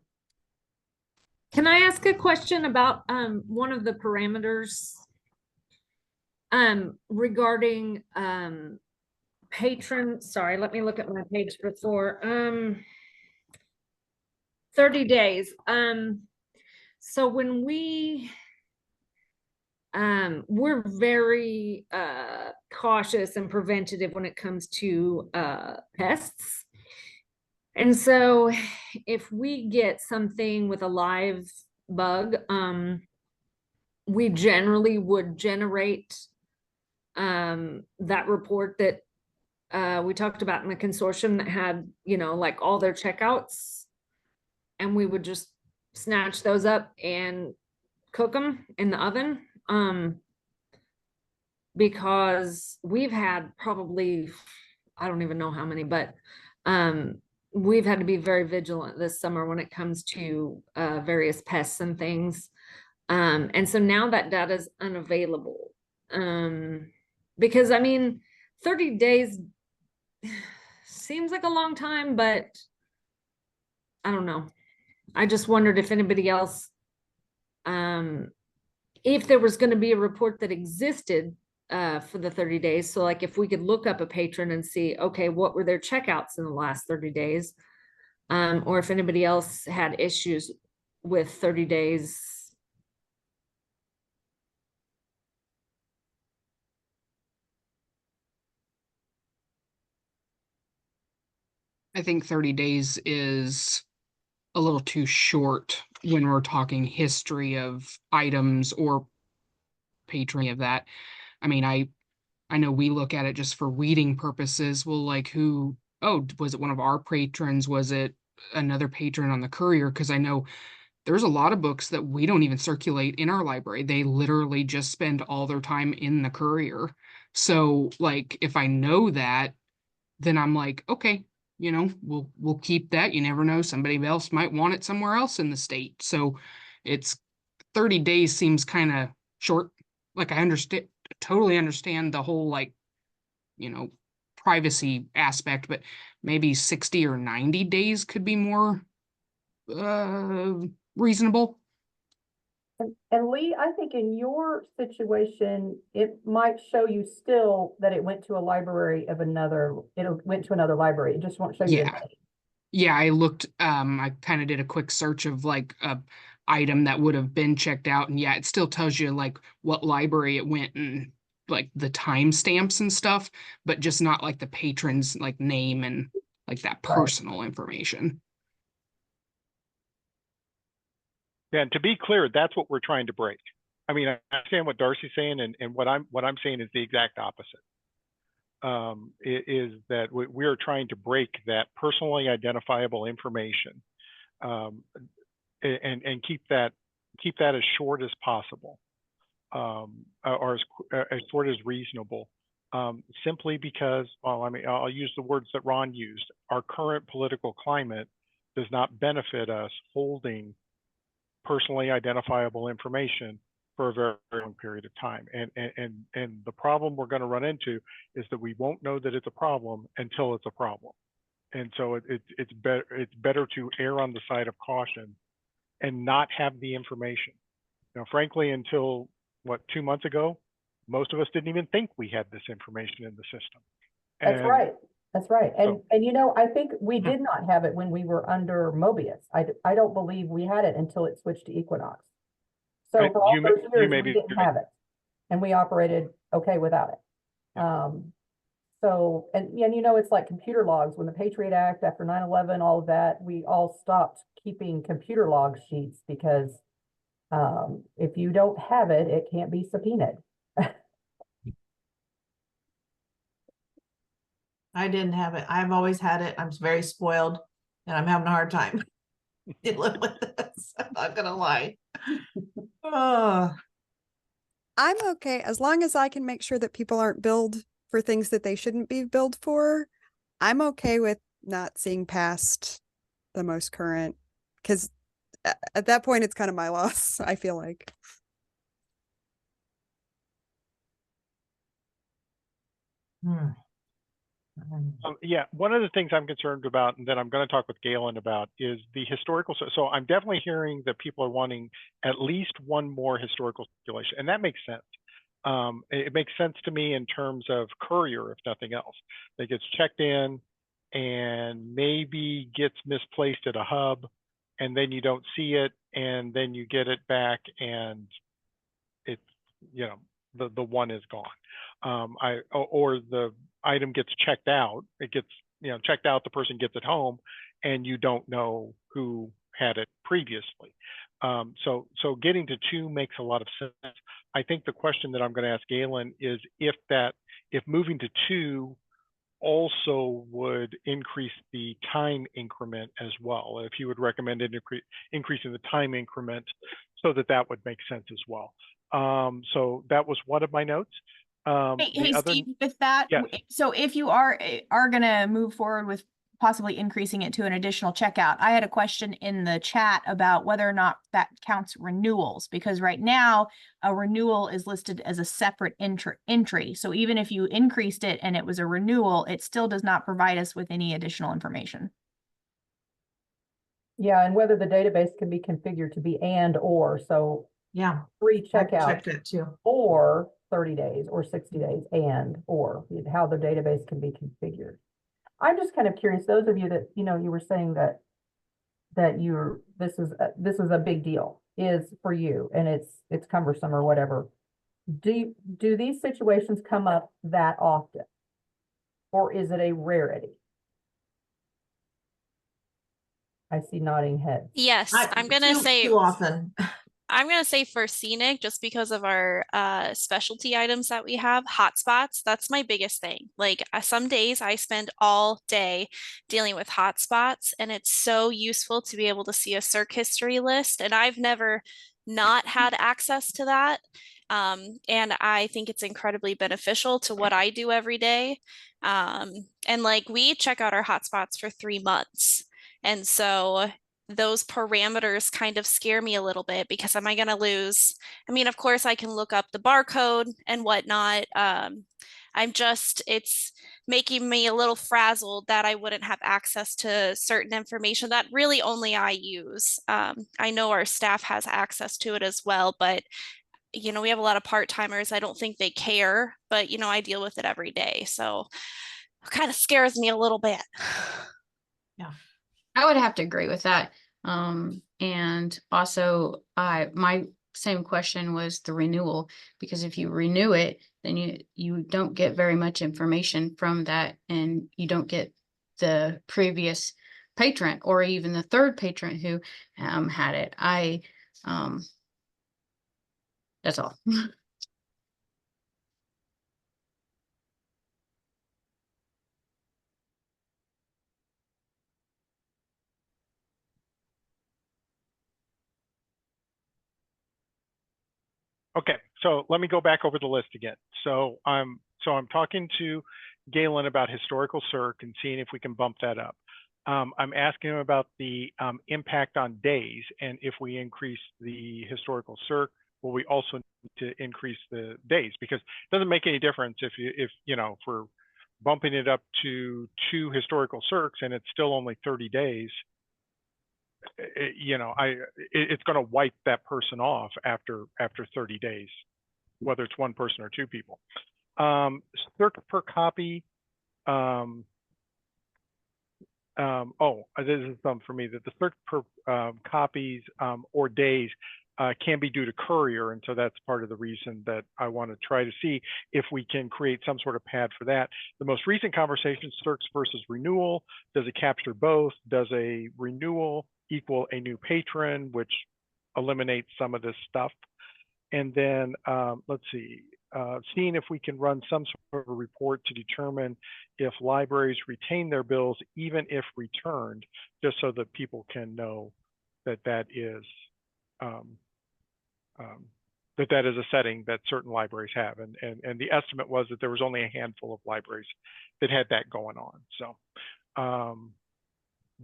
Speaker 7: Can I ask a question about one of the parameters regarding patron? Sorry, let me look at my page before. 30 days. So when we're very cautious and preventative when it comes to pests. And so if we get something with a live bug, we generally would generate that report that we talked about in the consortium that had, like all their checkouts, and we would just snatch those up and cook them in the oven. Because we've had probably, I don't even know how many, but we've had to be very vigilant this summer when it comes to various pests and things. And so now that data is unavailable. Because 30 days seems like a long time, but I don't know. I just wondered if anybody else, if there was going to be a report that existed for the 30 days. So like if we could look up a patron and see, okay, what were their checkouts in the last 30 days? Or if anybody else had issues with 30 days.
Speaker 14: I think 30 days is a little too short when we're talking history of items or patron of that. I mean, I know we look at it just for reading purposes. Well, like who, oh, was it one of our patrons? Was it another patron on the courier? Because I know there's a lot of books that we don't even circulate in our library. They literally just spend all their time in the courier. So like if I know that, then I'm like, okay, you know, we'll keep that. You never know, somebody else might want it somewhere else in the state. So it's 30 days seems kind of short. Like I totally understand the whole like, you know, privacy aspect, but maybe 60 or 90 days could be more reasonable.
Speaker 8: And Lee, I think in your situation, it might show you still that it went to a library of another, it went to another library. It just won't show you the
Speaker 14: Yeah.
Speaker 8: name.
Speaker 14: Yeah, I looked, I kind of did a quick search of like a item that would have been checked out, and yeah, it still tells you like what library it went and like the timestamps and stuff, but just not like the patron's like name and like that
Speaker 8: Right.
Speaker 14: personal information.
Speaker 10: Yeah, and to be clear, that's what we're trying to break. I mean, I understand what Darcy's saying, and what I'm saying is the exact opposite. Is that we are trying to break that personally identifiable information, and keep that as short as possible, or as short as reasonable. Simply because, well, I mean, I'll use the words that Ron used. Our current political climate does not benefit us holding personally identifiable information for a very, very long period of time. And the problem we're going to run into is that we won't know that it's a problem until it's a problem. And so it's better to err on the side of caution and not have the information. Now, frankly, until 2 months ago, most of us didn't even think we had this information in the system.
Speaker 8: That's
Speaker 10: And
Speaker 8: right. That's right. And,
Speaker 10: so-
Speaker 8: and you know, I think we did not have it when we were under Mobius. I don't believe we had it until it switched to Equinox. So
Speaker 10: Right,
Speaker 8: for all
Speaker 10: you may-
Speaker 8: those
Speaker 10: you
Speaker 8: years,
Speaker 10: may
Speaker 8: we
Speaker 10: be
Speaker 8: didn't
Speaker 10: right.
Speaker 8: have it. And we operated okay without it. So, and you know, it's like computer logs. When the Patriot Act, after 9/11, all of that, we all stopped keeping computer log sheets because if you don't have it, it can't be subpoenaed.
Speaker 3: I didn't have it. I've always had it. I'm very spoiled and I'm having a hard time dealing with this. I'm not gonna lie. Oh,
Speaker 11: I'm okay as long as I can make sure that people aren't billed for things that they shouldn't be billed for. I'm okay with not seeing past the most current, because at that point it's kind of my loss, I feel like.
Speaker 10: Yeah, one of the things I'm concerned about, and that I'm going to talk with Galen about, is the historical. So I'm definitely hearing that people are wanting at least one more historical circulation, and that makes sense. It makes sense to me in terms of courier, if nothing else. That gets checked in and maybe gets misplaced at a hub, and then you don't see it, and then you get it back, and it's, you know, the one is gone. Or the item gets checked out. It gets, you know, checked out. The person gets it home, and you don't know who had it previously. So getting to 2 makes a lot of sense. I think the question that I'm going to ask Galen is if moving to 2 also would increase the time increment as well. If you would recommend increasing the time increment so that would make sense as well. So that was one of my notes.
Speaker 6: Hey, Steve, with that,
Speaker 10: Yes.
Speaker 6: so if you are gonna move forward with possibly increasing it to an additional checkout, I had a question in the chat about whether or not that counts renewals, because right now a renewal is listed as a separate entry. So even if you increased it and it was a renewal, it still does not provide us with any additional information.
Speaker 8: Yeah, and whether the database can be configured to be and or, so
Speaker 3: yeah.
Speaker 8: free
Speaker 3: I've
Speaker 8: checkout
Speaker 3: checked it too.
Speaker 8: or 30 days or 60 days and or how the database can be configured. I'm just kind of curious, those of you that, you know, you were saying that this is a big deal is for you and it's cumbersome or whatever. Do these situations come up that often? Or is it a rarity? I see nodding heads.
Speaker 12: Yes, I'm gonna say
Speaker 3: too often.
Speaker 12: I'm gonna say for scenic, just because of our specialty items that we have, hotspots, that's my biggest thing. Like some days I spend all day dealing with hotspots, and it's so useful to be able to see a circ history list. And I've never not had access to that. And I think it's incredibly beneficial to what I do every day. And like we check out our hotspots for 3 months. And so those parameters kind of scare me a little bit because am I going to lose? I mean, of course, I can look up the barcode and whatnot. It's making me a little frazzled that I wouldn't have access to certain information that really only I use. I know our staff has access to it as well, but we have a lot of part-timers. I don't think they care, but I deal with it every day. So it kind of scares me a little bit.
Speaker 15: I would have to agree with that. And also my same question was the renewal, because if you renew it, then you don't get very much information from that, and you don't get the previous patron or even the third patron who had it. That's all.
Speaker 10: Okay, so let me go back over the list again. So I'm talking to Galen about historical circ and seeing if we can bump that up. I'm asking him about the impact on days, and if we increase the historical circ, will we also need to increase the days? Because it doesn't make any difference if we're bumping it up to 2 historical circs and it's still only 30 days. It's going to wipe that person off after 30 days, whether it's one person or 2 people. Circ per copy. This is something for me, that the circ per copies or days can be due to courier, and so that's part of the reason that I want to try to see if we can create some sort of pad for that. The most recent conversation, circs versus renewal, does it capture both? Does a renewal equal a new patron, which eliminates some of this stuff? And then let's see, seeing if we can run some sort of a report to determine if libraries retain their bills even if returned, just so that people can know that that is a setting that certain libraries have. And the estimate was that there was only a handful of libraries that had that going on. So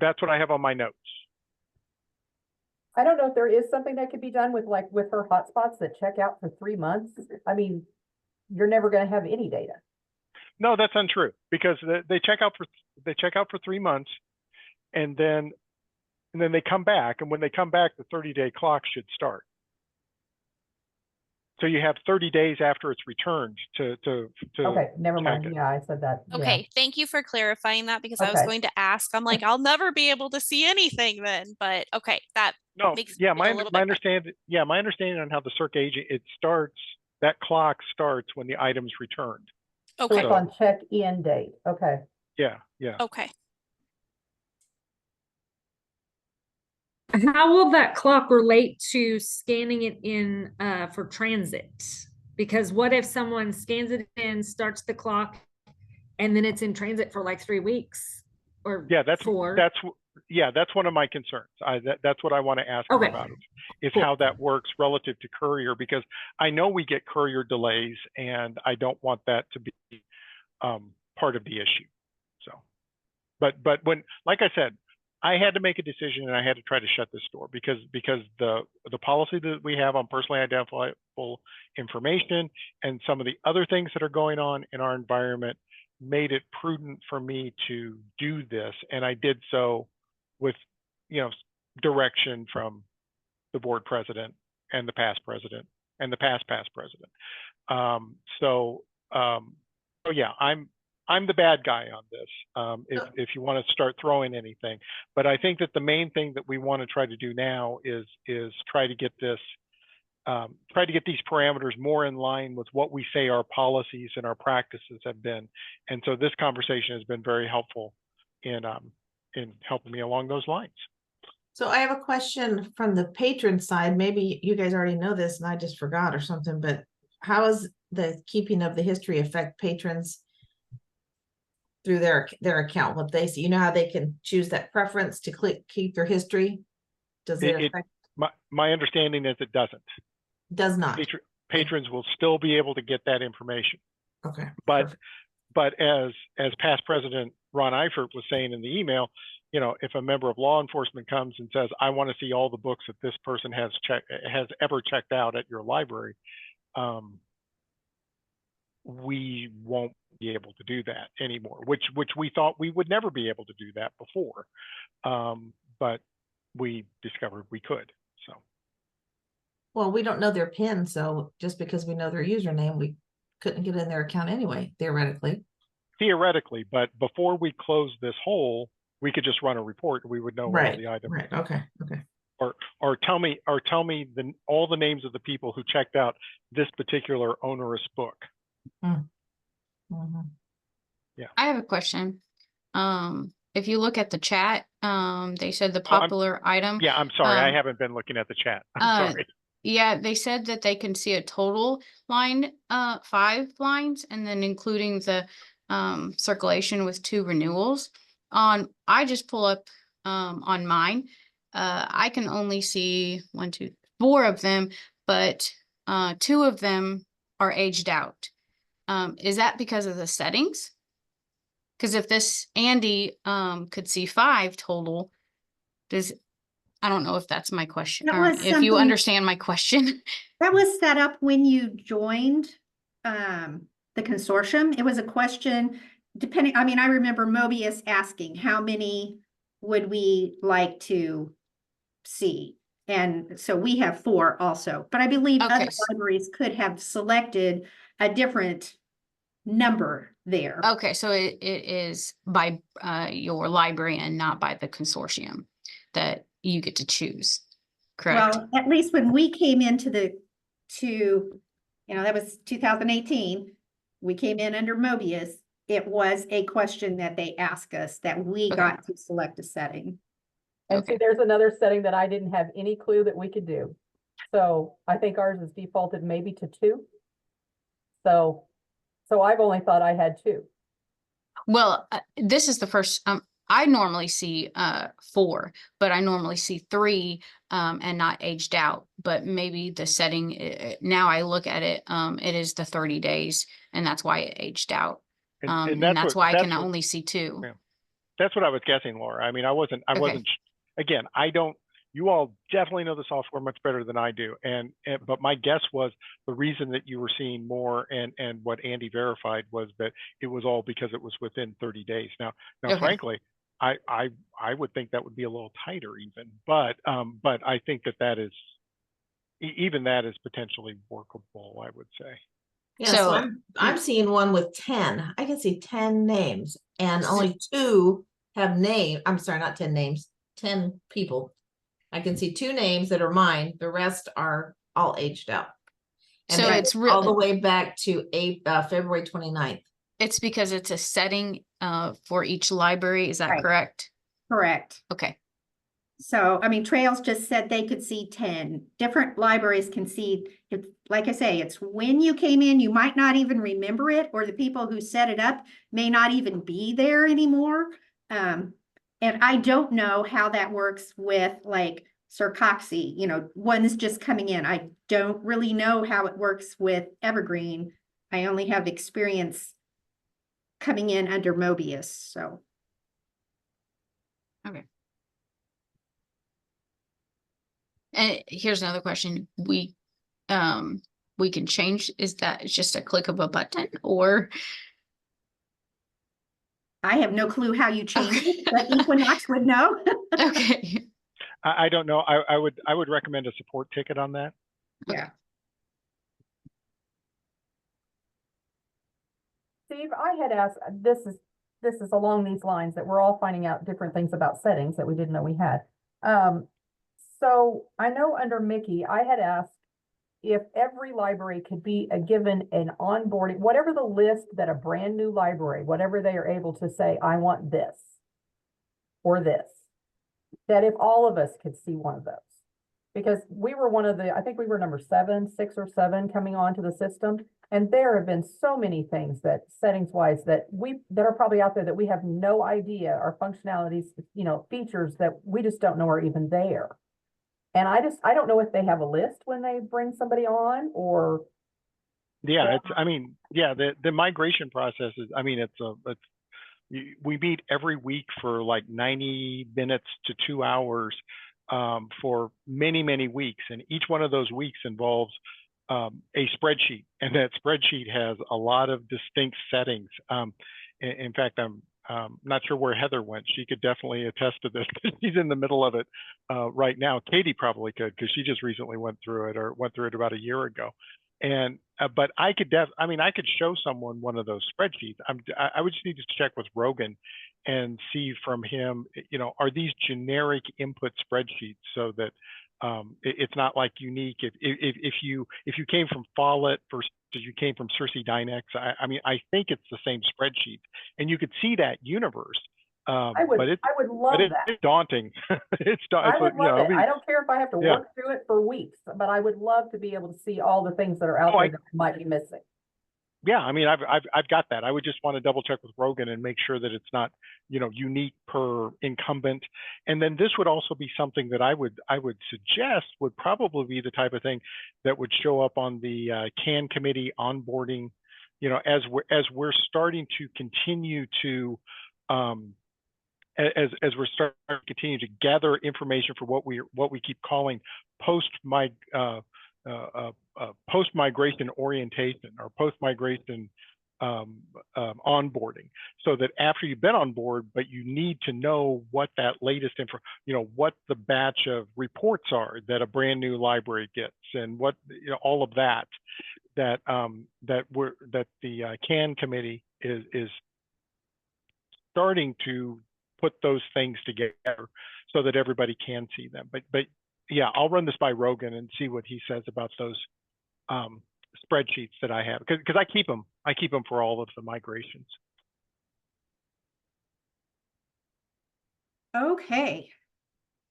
Speaker 10: that's what I have on my notes.
Speaker 8: I don't know if there is something that could be done with her hotspots that check out for 3 months. I mean, you're never going to have any data.
Speaker 10: No, that's untrue, because they check out for 3 months, and then they come back, and when they come back, the 30-day clock should start. So you have 30 days after it's returned to
Speaker 8: Okay, never mind. Yeah, I said that.
Speaker 12: Okay, thank you for clarifying that, because I was going to ask. I'm like, I'll never be able to see anything then, but okay, that makes me feel a little bit better.
Speaker 10: My understanding on how the circ agent, that clock starts when the item's returned.
Speaker 8: Okay. So it's on check-in date. Okay.
Speaker 10: Yeah.
Speaker 12: Okay.
Speaker 7: How will that clock relate to scanning it in for transit? Because what if someone scans it in, starts the clock, and then it's in transit for like 3 weeks or 4?
Speaker 10: That's one of my concerns. That's what I want to ask them about is how that works relative to courier, because I know we get courier delays, and I don't want that to be part of the issue. So, but when, like I said, I had to make a decision, and I had to try to shut this store because the policy that we have on personally identifiable information and some of the other things that are going on in our environment made it prudent for me to do this, and I did so with direction from the board president and the past president and the past president. So yeah, I'm the bad guy on this, if you want to start throwing anything. But I think that the main thing that we want to try to do now is try to get this, try to get these parameters more in line with what we say our policies and our practices have been. And so this conversation has been very helpful in helping me along those lines.
Speaker 3: So I have a question from the patron side. Maybe you guys already know this and I just forgot or something, but how does the keeping of the history affect patrons through their account? What they see, you know how they can choose that preference to keep their history? Does it affect?
Speaker 10: My understanding is it doesn't.
Speaker 3: Does not.
Speaker 10: Patrons will still be able to get that information.
Speaker 3: Okay.
Speaker 10: But as past President Ron Eifert was saying in the email, you know, if a member of law enforcement comes and says, I want to see all the books that this person has ever checked out at your library, we won't be able to do that anymore, which we thought we would never be able to do that before. But we discovered we could. So.
Speaker 3: Well, we don't know their PIN, so just because we know their username, we couldn't get in their account anyway, theoretically.
Speaker 10: Theoretically, but before we close this hole, we could just run a report and we would know all the items.
Speaker 3: Right. Okay. Okay.
Speaker 10: Or tell me all the names of the people who checked out this particular onerous book.
Speaker 3: Mm-hmm.
Speaker 10: Yeah.
Speaker 15: I have a question. If you look at the chat, they said the popular item.
Speaker 10: Yeah, I'm sorry. I haven't been looking at the chat. I'm sorry.
Speaker 15: Yeah, they said that they can see a total line, 5 lines, and then including the circulation with 2 renewals. I just pull up on mine. I can only see 1, 2, 4 of them, but 2 of them are aged out. Is that because of the settings? Because if this Andy could see 5 total, I don't know if that's my question,
Speaker 1: That
Speaker 15: or
Speaker 1: was
Speaker 15: if you
Speaker 1: something-
Speaker 15: understand my question.
Speaker 1: That was set up when you joined the consortium. It was a question depending, I mean, I remember Mobius asking how many would we like to see? And so we have 4 also, but I believe
Speaker 15: Okay.
Speaker 1: other libraries could have selected a different number there.
Speaker 15: Okay, so it is by your library and not by the consortium that you get to choose, correct?
Speaker 1: Well, at least when we came into that was 2018, we came in under Mobius. It was a question that they asked us that we got to select a setting.
Speaker 8: And see, there's another setting that I didn't have any clue that we could do. So I think ours is defaulted maybe to 2. So I've only thought I had 2.
Speaker 15: Well, this is the first, I normally see 4, but I normally see 3 and not aged out. But maybe the setting, now I look at it, it is the 30 days, and that's why it aged out. And that's why I can only see 2.
Speaker 10: Yeah. That's what I was guessing, Laura. I mean, I wasn't, again, you all definitely know the software much better than I do. But my guess was the reason that you were seeing more and what Andy verified was that it was all because it was within 30 days. Now, frankly, I would think that would be a little tighter even, but I think that is, even that is potentially workable, I would say.
Speaker 3: Yeah, so I'm seeing one with 10. I can see 10 names and only 2 have name. I'm sorry, not 10 names, 10 people. I can see 2 names that are mine. The rest are all aged out. And
Speaker 15: So it's
Speaker 3: all the way back to February 29th.
Speaker 15: It's because it's a setting for each library. Is that correct?
Speaker 1: Correct.
Speaker 15: Okay.
Speaker 1: So, I mean, Trails just said they could see 10. Different libraries can see, like I say, it's when you came in, you might not even remember it, or the people who set it up may not even be there anymore. And I don't know how that works with like Circoxy, one's just coming in. I don't really know how it works with Evergreen. I only have experience coming in under Mobius, so.
Speaker 15: Okay. And here's another question. We can change, is that just a click of a button, or?
Speaker 1: I have no clue how you change it, but Equinox would know.
Speaker 15: Okay.
Speaker 10: I don't know. I would recommend a support ticket on that.
Speaker 1: Yeah.
Speaker 8: Steve, I had asked, this is along these lines that we're all finding out different things about settings that we didn't know we had. So I know under Mickey, I had asked if every library could be given an onboarding, whatever the list that a brand new library, whatever they are able to say, I want this or this. that if all of us could see one of those. Because we were one of the, I think we were number 6 or 7 coming onto the system. And there have been so many things that settings wise that are probably out there that we have no idea are functionalities, you know, features that we just don't know are even there. And I don't know if they have a list when they bring somebody on or.
Speaker 10: Yeah, the migration process is, we meet every week for like 90 minutes to 2 hours for many, many weeks. And each one of those weeks involves a spreadsheet, and that spreadsheet has a lot of distinct settings. In fact, I'm not sure where Heather went. She could definitely attest to this. She's in the middle of it right now. Katie probably could, because she just recently went through it about a year ago. And but I could I could show someone one of those spreadsheets. I would just need to check with Rogan and see from him, you know, are these generic input spreadsheets, so that it's not like unique. If you came from Follett versus you came from Cersei Dynex, I think it's the same spreadsheet, and you could see that universe.
Speaker 8: I would love that.
Speaker 10: It's daunting.
Speaker 8: I would love it. I don't care if I have to work through it for weeks, but I would love to be able to see all the things that are out there that might be missing.
Speaker 10: Yeah, I've got that. I would just want to double check with Rogan and make sure that it's not, you know, unique per incumbent. And then this would also be something that I would suggest would probably be the type of thing that would show up on the CAN committee onboarding, you know, as we're starting to continue to as we're starting to continue to gather information for what we keep calling post-migration orientation or post-migration onboarding, so that after you've been on board, but you need to know what that latest info, you know, what the batch of reports are that a brand new library gets, and what, you know, all of that the CAN committee is starting to put those things together so that everybody can see them. But yeah, I'll run this by Rogan and see what he says about those spreadsheets that I have, because I keep them for all of the migrations.
Speaker 1: Okay,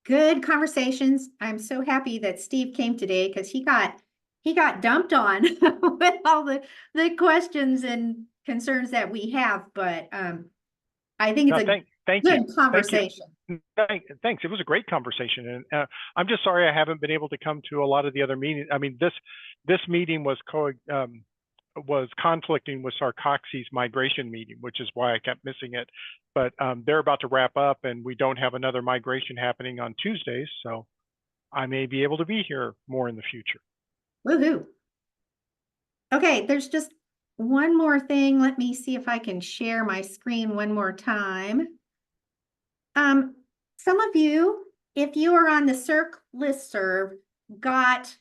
Speaker 1: good conversations. I'm so happy that Steve came today, because he got dumped on with all the questions and concerns that we have, but I think it's a good conversation.
Speaker 10: Thanks. It was a great conversation, and I'm just sorry I haven't been able to come to a lot of the other meetings. I mean, this meeting was conflicting with Sarcoxy's migration meeting, which is why I kept missing it. But they're about to wrap up, and we don't have another migration happening on Tuesdays, so I may be able to be here more in the future.
Speaker 1: Woohoo! Okay, there's just one more thing. Let me see if I can share my screen one more time. Some of you, if you are on the CIRC listserv, got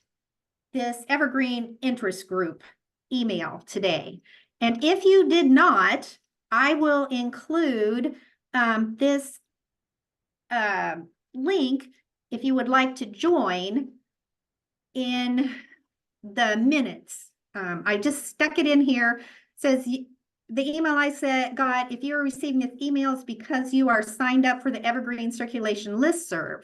Speaker 1: this Evergreen Interest Group email today. And if you did not, I will include this link if you would like to join in the minutes. I just stuck it in here. It says the email I got, if you're receiving this email, it's because you are signed up for the Evergreen Circulation listserv.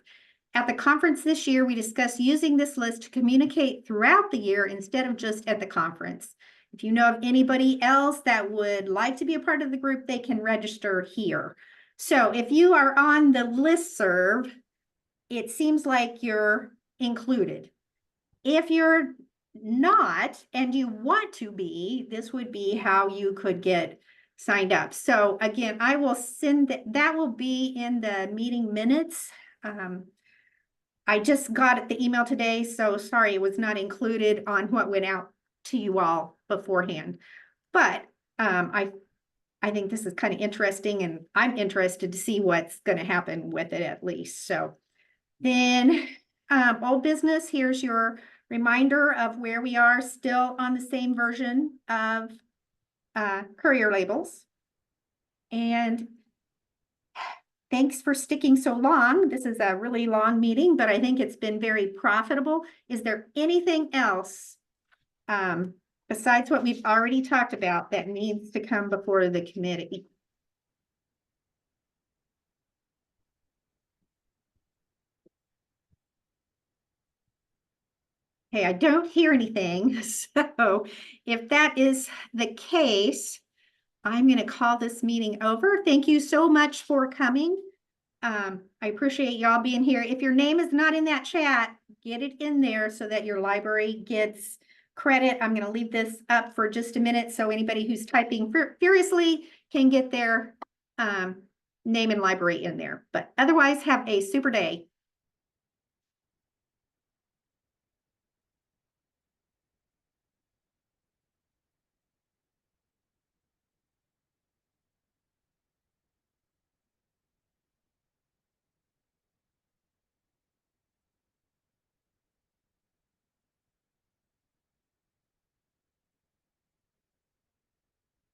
Speaker 1: At the conference this year, we discussed using this list to communicate throughout the year instead of just at the conference. If you know of anybody else that would like to be a part of the group, they can register here. So if you are on the listserv, it seems like you're included. If you're not, and you want to be, this would be how you could get signed up. So again, I will send that will be in the meeting minutes. I just got the email today, so sorry it was not included on what went out to you all beforehand. But I think this is kind of interesting, and I'm interested to see what's going to happen with it at least. So then old business, here's your reminder of where we are, still on the same version of courier labels. And thanks for sticking so long. This is a really long meeting, but I think it's been very profitable. Is there anything else besides what we've already talked about that needs to come before the committee? Okay, I don't hear anything. So if that is the case, I'm going to call this meeting over. Thank you so much for coming. I appreciate y'all being here. If your name is not in that chat, get it in there so that your library gets credit. I'm going to leave this up for just a minute so anybody who's typing furiously can get their name and library in there. But otherwise, have a super day.